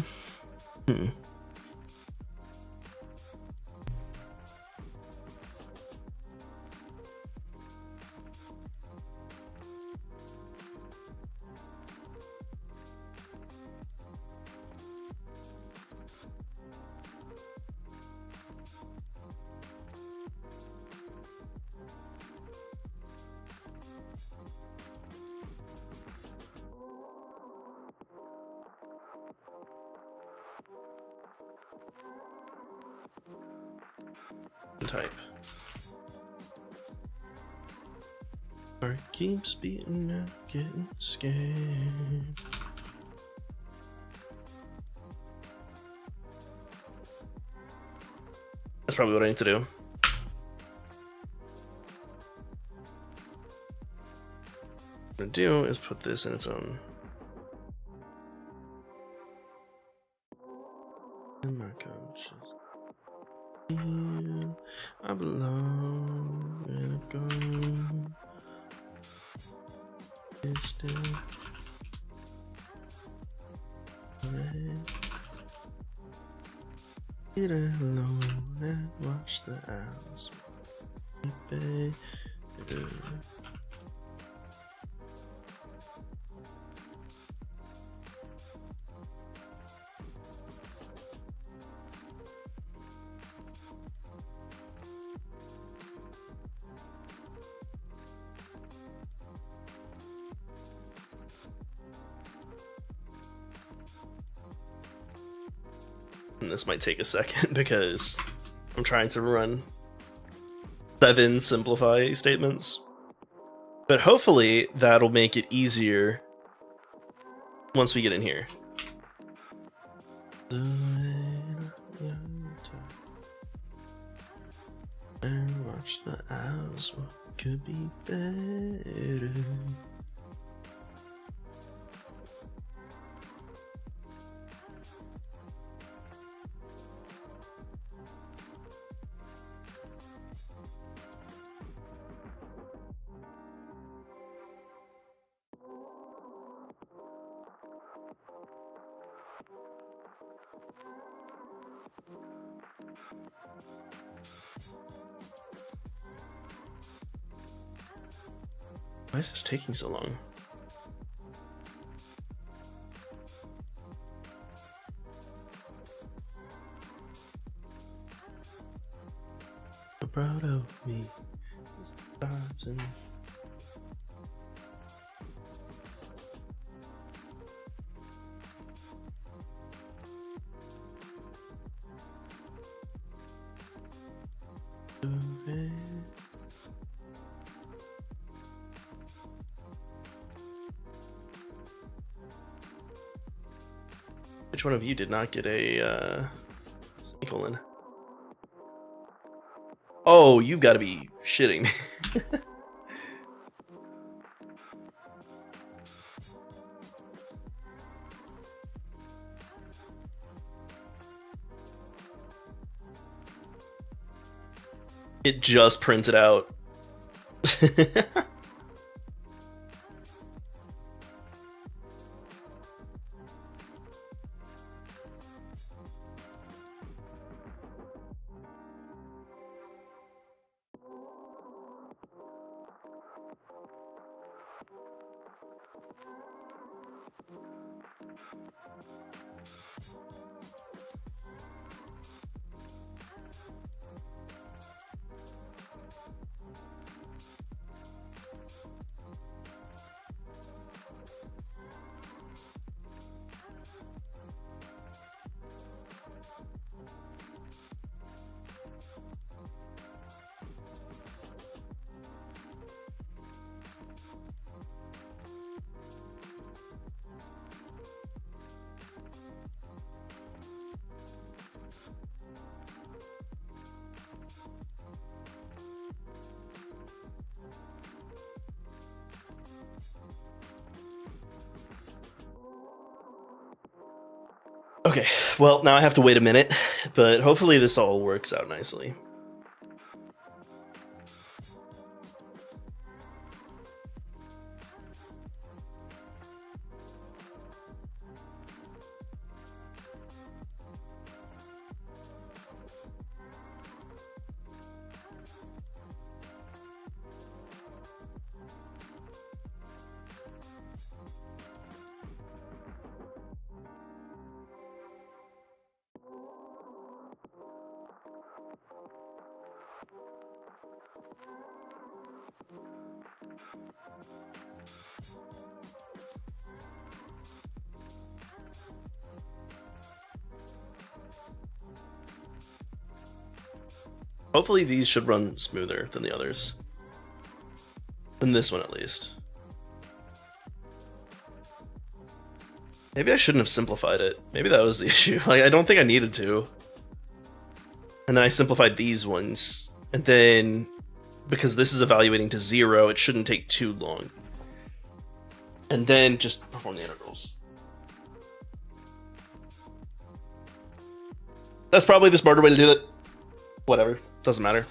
Type. Heart keeps beating and getting scared. That's probably what I need to do. What I'm gonna do is put this in its own. In my conscience, I belong and I've gone. It's still get alone and watch the owls. Baby. And this might take a second because I'm trying to run 7 simplify statements. But hopefully that'll make it easier once we get in here. And watch the owls, what could be better? Why is this taking so long? So proud of me. Starting. Which one of you did not get a semicolon? Oh, you've got to be shitting me. It just printed out. Okay, well, now I have to wait a minute, but hopefully this all works out nicely. Hopefully these should run smoother than the others. In this one, at least. Maybe I shouldn't have simplified it. Maybe that was the issue. Like, I don't think I needed to. And then I simplified these ones. And then, because this is evaluating to 0, it shouldn't take too long. And then just perform the integrals. That's probably the smarter way to do it. Whatever. Doesn't matter.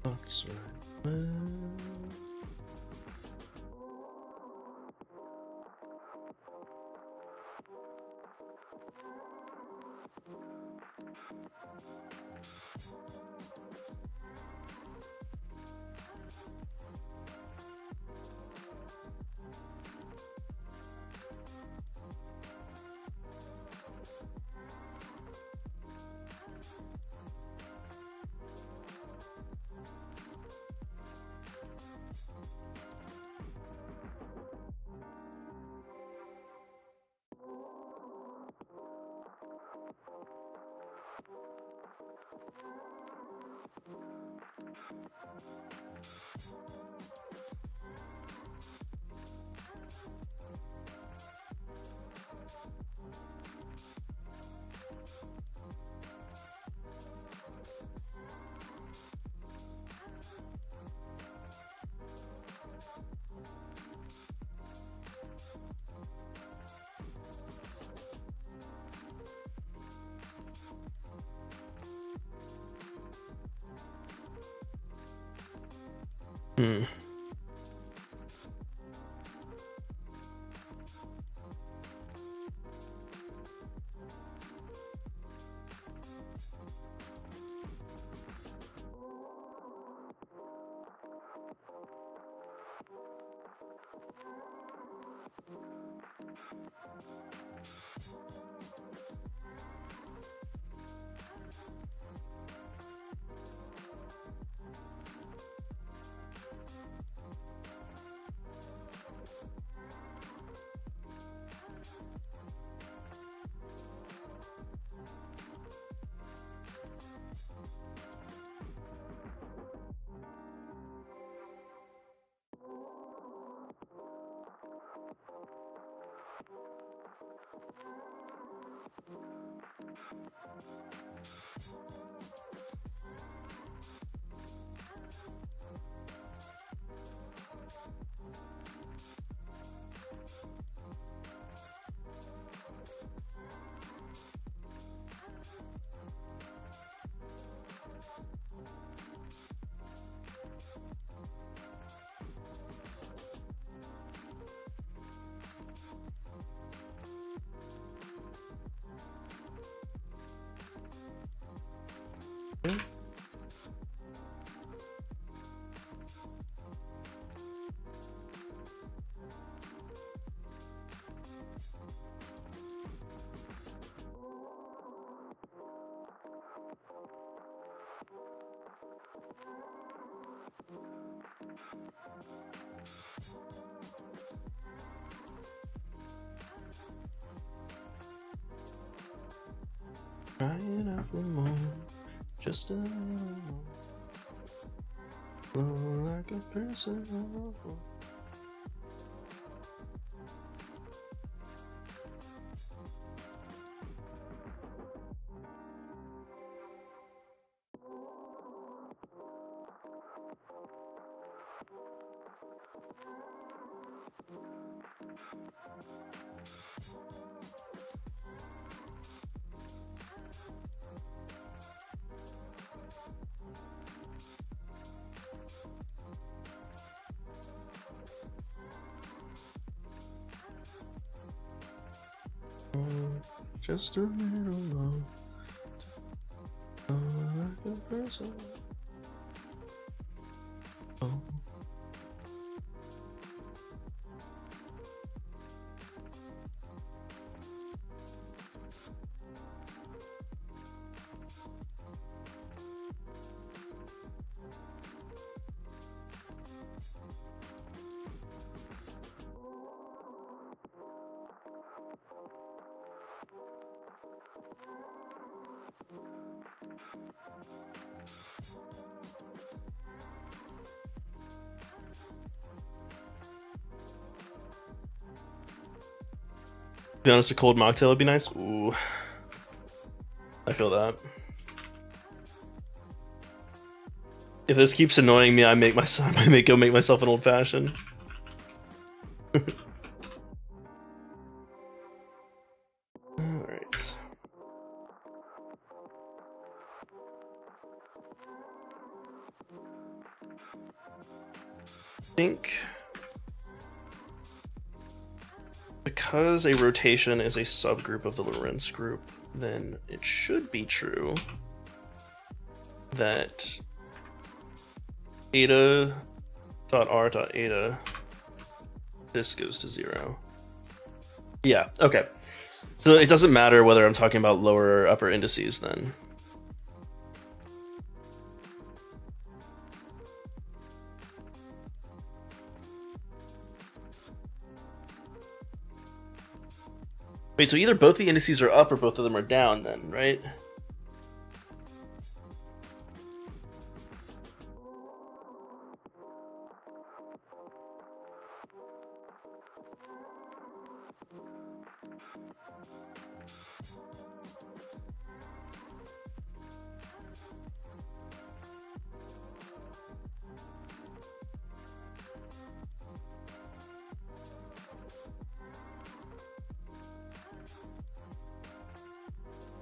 That's right. Hmm. Crying out for more, just a little more. Flow like a person. Just a little low, like a person. Oh. To be honest, a cold mocktail would be nice. Ooh, I feel that. If this keeps annoying me, I might go make myself an old fashioned. All right. I think because a rotation is a subgroup of the Lorentz group, then it should be true that eta.r.eta, this goes to 0. Yeah, okay. So it doesn't matter whether I'm talking about lower or upper indices then. Wait, so either both the indices are up or both of them are down then, right?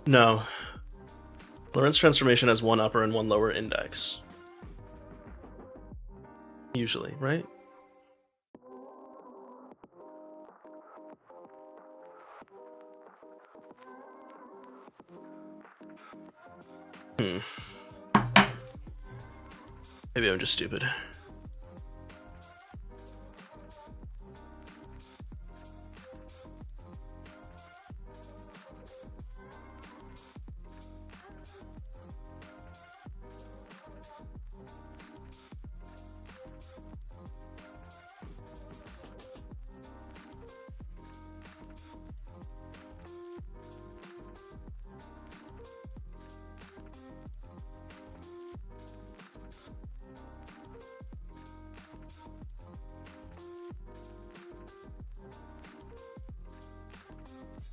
No. Lorentz transformation has one upper and one lower index. Usually, right? Maybe I'm just stupid.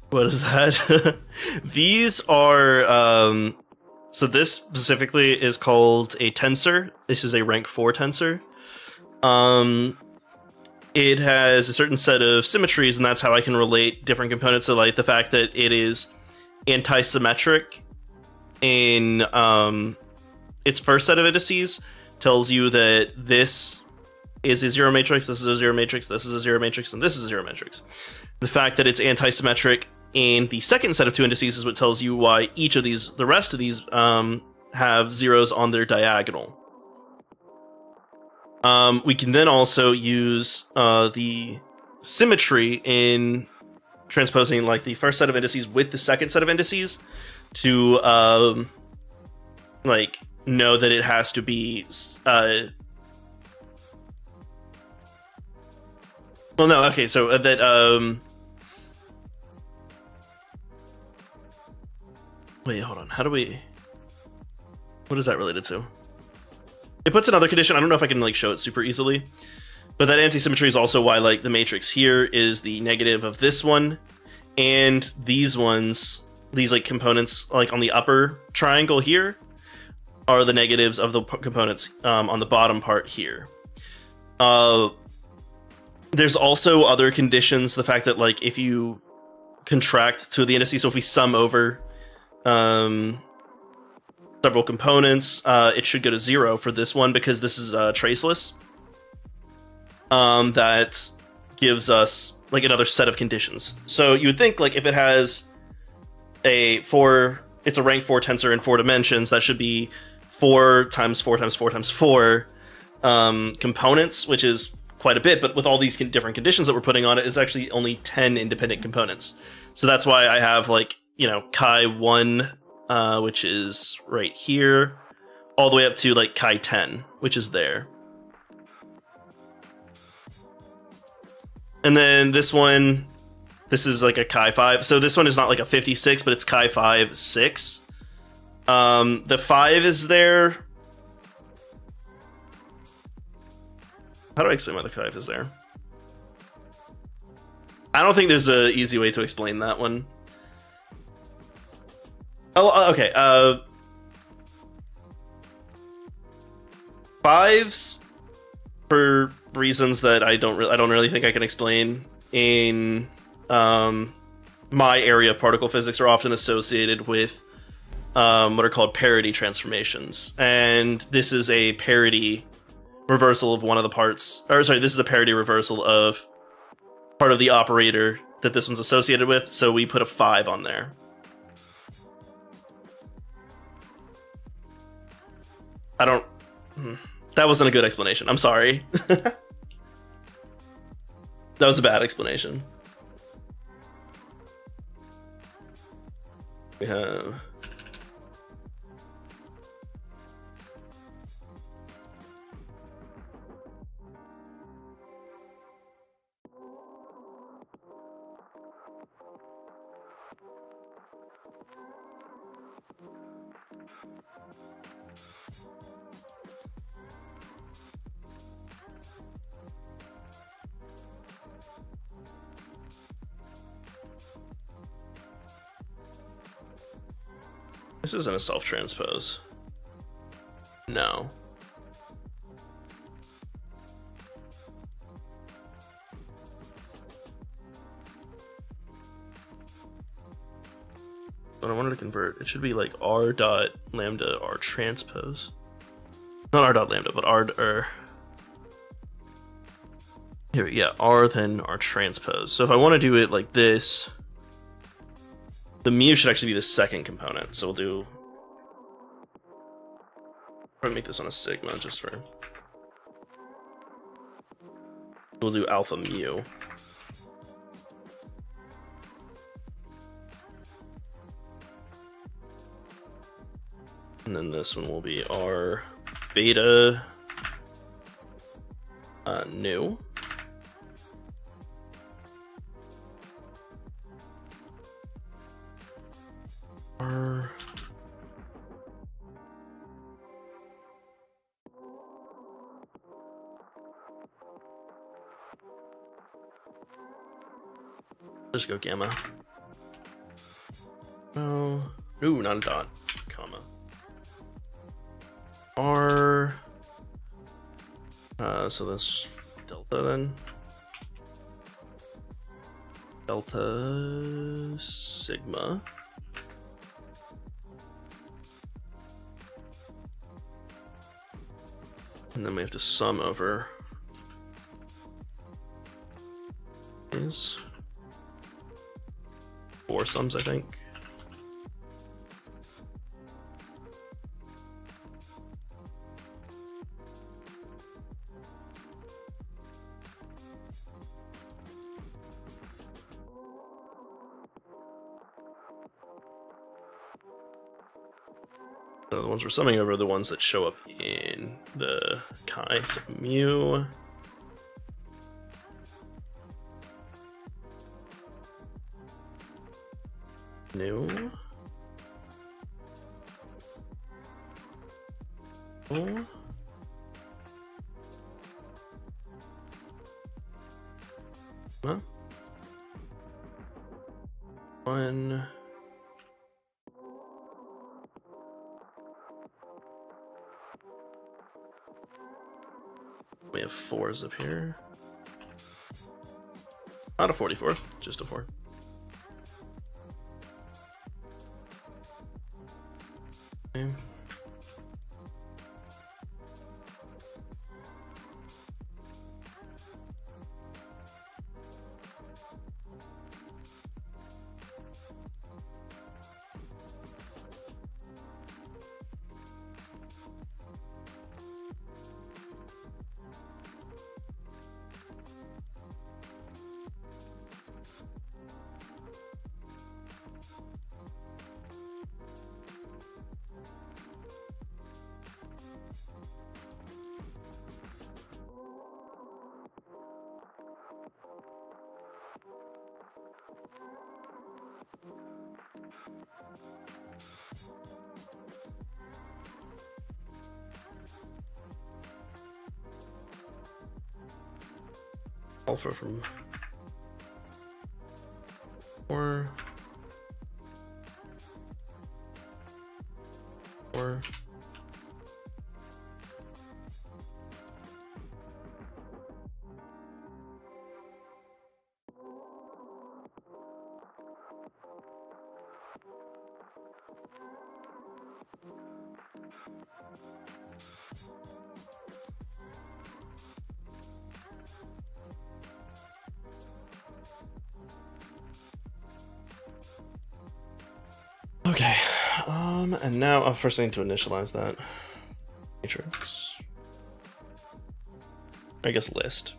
What is that? These are so this specifically is called a tensor. This is a rank 4 tensor. It has a certain set of symmetries, and that's how I can relate different components. So like the fact that it is anti-symmetric in its first set of indices tells you that this is a zero matrix, this is a zero matrix, this is a zero matrix, and this is a zero matrix. The fact that it's anti-symmetric in the second set of 2 indices is what tells you why each of these, the rest of these, have zeros on their diagonal. We can then also use the symmetry in transposing like the first set of indices with the second set of indices to like know that it has to be well, no, okay, so that wait, hold on. How do we? What is that related to? It puts another condition. I don't know if I can like show it super easily, but that anti-symmetry is also why like the matrix here is the negative of this one, and these ones, these like components like on the upper triangle here, are the negatives of the components on the bottom part here. There's also other conditions. The fact that like if you contract to the indices, so if we sum over several components, it should go to 0 for this one because this is traceless. That gives us like another set of conditions. So you would think like if it has it's a rank 4 tensor in 4 dimensions, that should be 4 times 4 times 4 times 4 components, which is quite a bit, but with all these different conditions that we're putting on it, it's actually only 10 independent components. So that's why I have like, you know, chi1, which is right here, all the way up to like chi10, which is there. And then this one, this is like a chi5. So this one is not like a 56, but it's chi5 6. The 5 is there. How do I explain why the chi5 is there? I don't think there's an easy way to explain that one. Oh, okay. 5s, for reasons that I don't really think I can explain in my area of particle physics, are often associated with what are called parity transformations, and this is a parity reversal of one of the parts. Or sorry, this is a parity reversal of part of the operator that this one's associated with. So we put a 5 on there. That wasn't a good explanation. I'm sorry. That was a bad explanation. We have... This isn't a self-transpose. No. But I wanted to convert. It should be like r dot lambda r transpose. Not r dot lambda, but r. Here, yeah, r then r transpose. So if I want to do it like this, the mu should actually be the second component. So we'll do. Probably make this on a sigma just for. We'll do alpha mu. And then this one will be r beta nu. R just go gamma. No, ooh, not a dot, comma. R. So this delta then. Delta sigma. And then we have to sum over these 4 sums, I think. So the ones we're summing over are the ones that show up in the chi. So mu nu oh. Huh? 1 we have 4s up here. Not a 44, just a 4. Okay. Alpha from 4 Okay, and now first I need to initialize that matrix. I guess list.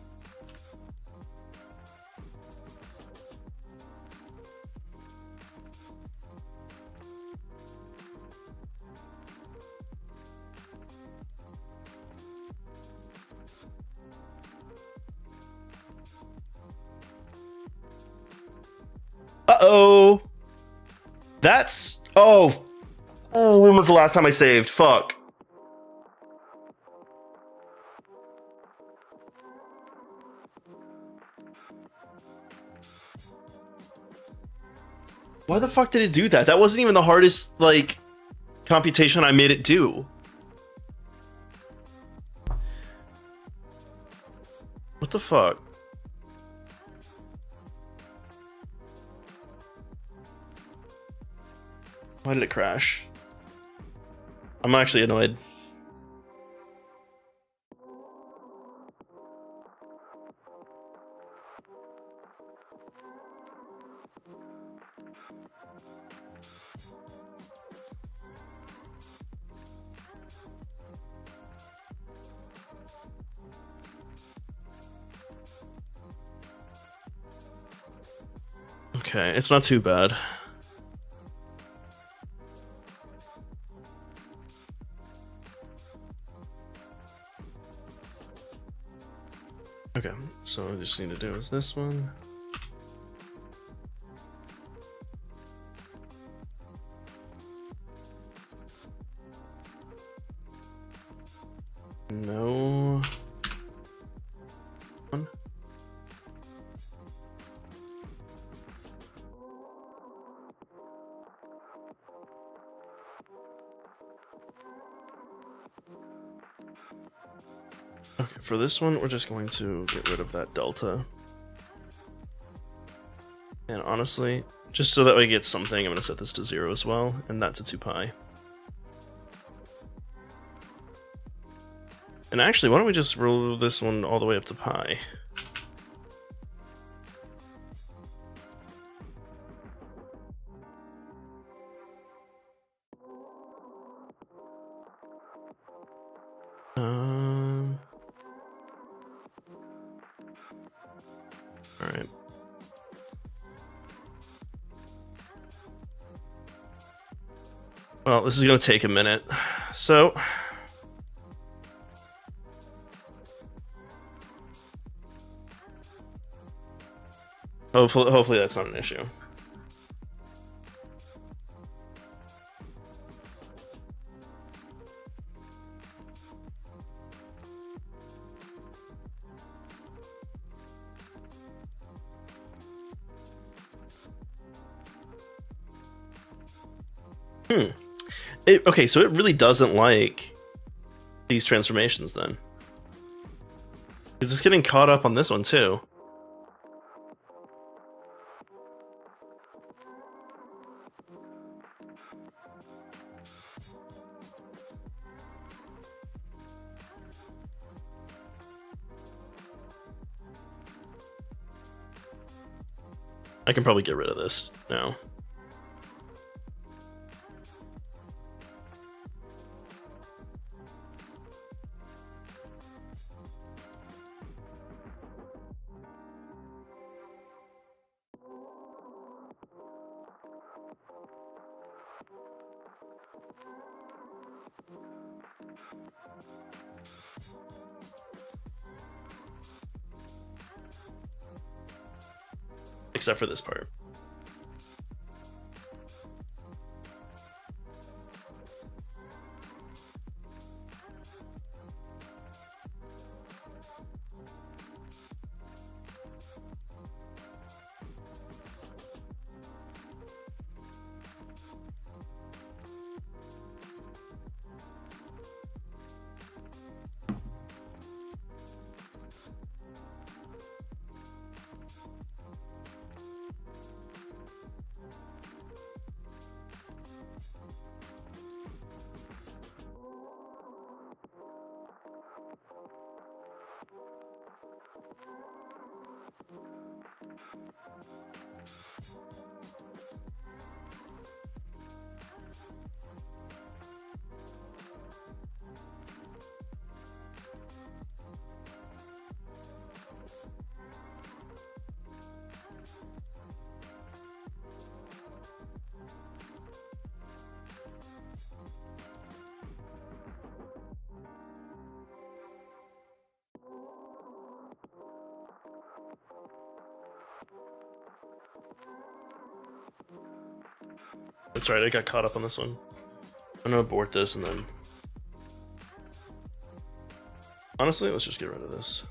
Uh-oh. That's... Oh, when was the last time I saved? Fuck. Why the fuck did it do that? That wasn't even the hardest, like... computation I made it do. What the fuck? Why did it crash? I'm actually annoyed. Okay, it's not too bad. Okay, so what I just need to do is this one. No. One. Okay, for this one, we're just going to get rid of that delta. And honestly, just so that we get something, I'm going to set this to 0 as well, and that to 2 pi. And actually, why don't we just roll this one all the way up to pi? Alright. Well, this is going to take a minute. So... Hopefully that's not an issue. Okay, so it really doesn't like these transformations then. It's just getting caught up on this one too. I can probably get rid of this now. Except for this part. That's right, I got caught up on this one. I'm gonna abort this and then... Honestly, let's just get rid of this.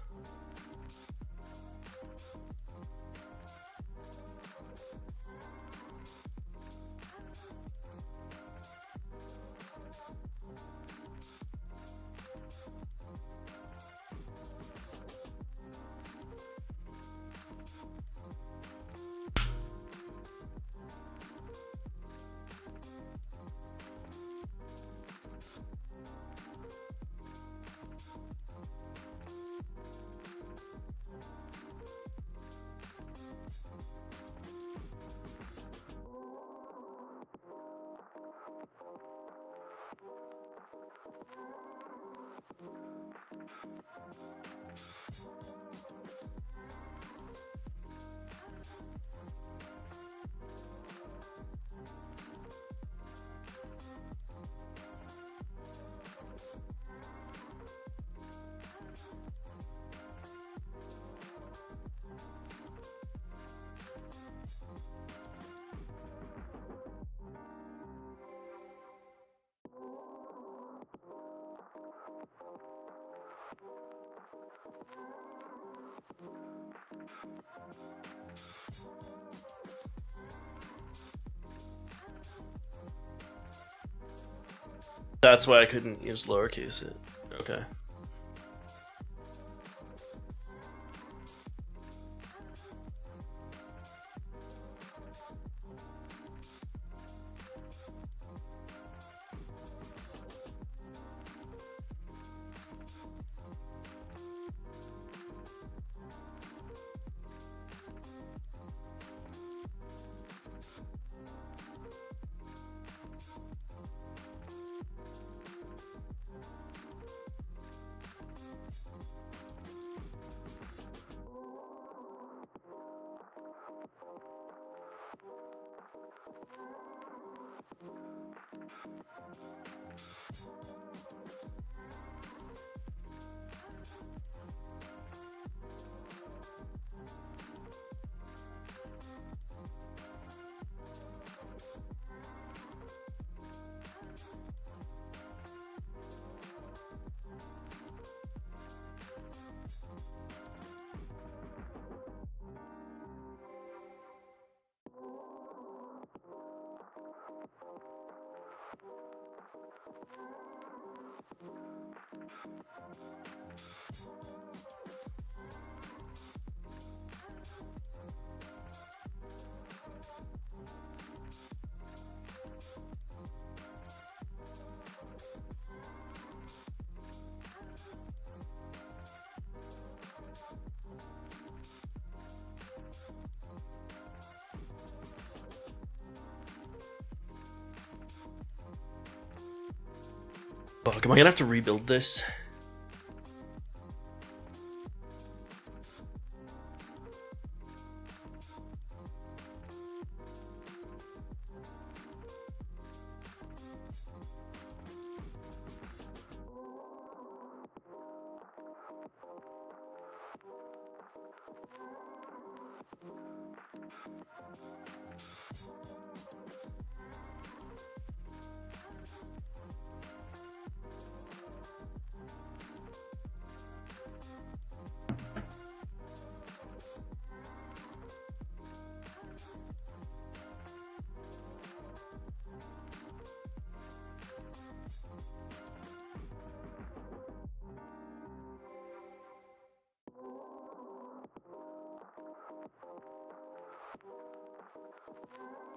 That's why I couldn't use lowercase it. Okay. Fuck, am I gonna have to rebuild this?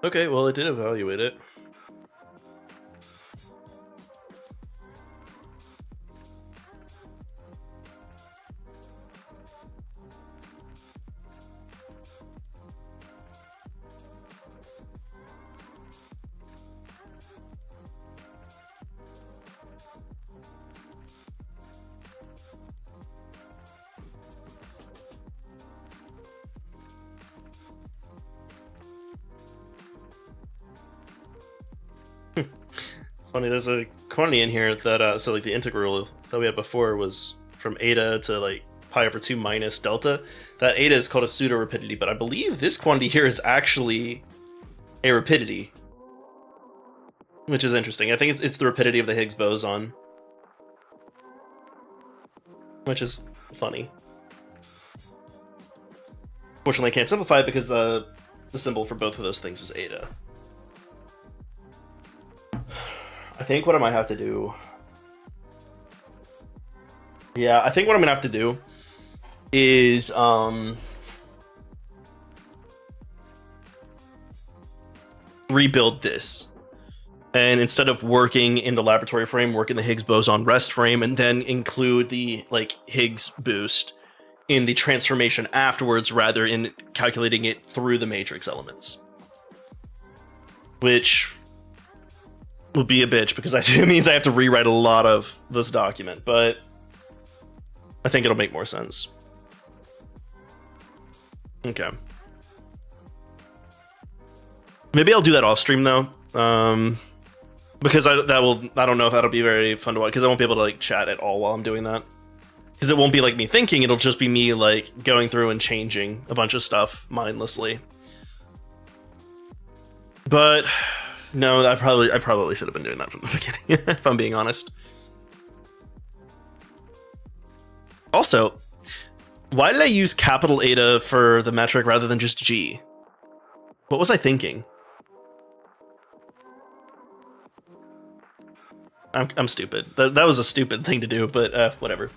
Okay, well, it did evaluate it. It's funny, there's a quantity in here that, so like the integral that we had before was from eta to like pi over 2 minus delta. That eta is called a pseudo-rapidity, but I believe this quantity here is actually a rapidity. Which is interesting. I think it's the rapidity of the Higgs boson. Which is funny. Fortunately, I can't simplify it because the symbol for both of those things is eta. I think what I might have to do... Yeah, I think what I'm gonna have to do is rebuild this. And instead of working in the laboratory frame, work in the Higgs boson rest frame, and then include the like Higgs boost in the transformation afterwards, rather in calculating it through the matrix elements. Which will be a bitch, because it means I have to rewrite a lot of this document, but I think it'll make more sense. Okay. Maybe I'll do that off stream though, because I don't know if that'll be very fun to watch, because I won't be able to like chat at all while I'm doing that. Because it won't be like me thinking, it'll just be me like going through and changing a bunch of stuff mindlessly. But no, I probably should have been doing that from the beginning, if I'm being honest. Also, why did I use capital Eta for the metric rather than just G? What was I thinking? I'm stupid. That was a stupid thing to do, but whatever.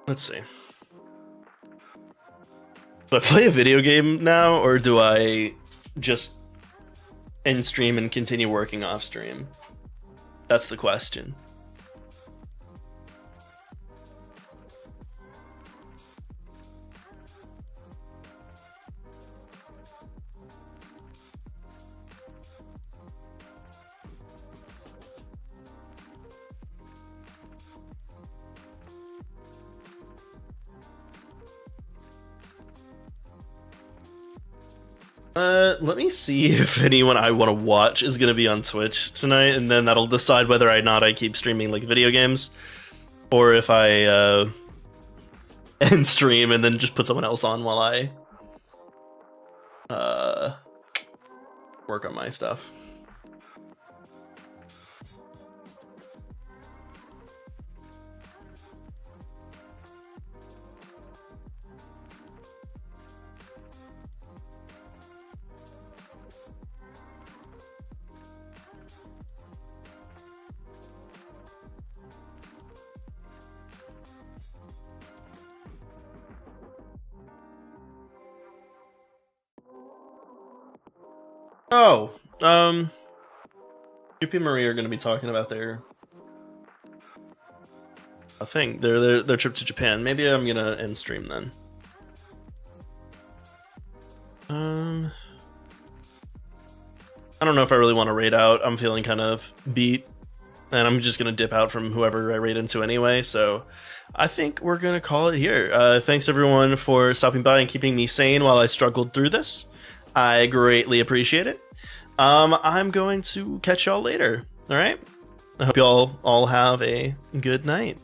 Let's see. Do I play a video game now, or do I just end stream and continue working off stream? That's the question. Let me see if anyone I want to watch is gonna be on Twitch tonight, and then that'll decide whether or not I keep streaming like video games, or if I end stream and then just put someone else on while I work on my stuff. Oh, JP and Marie are going to be talking about their thing, their trip to Japan. Maybe I'm gonna end stream then. I don't know if I really want to raid out. I'm feeling kind of beat, and I'm just gonna dip out from whoever I raid into anyway. So I think we're gonna call it here. Thanks everyone for stopping by and keeping me sane while I struggled through this. I greatly appreciate it. I'm going to catch y'all later. All right. I hope y'all all have a good night.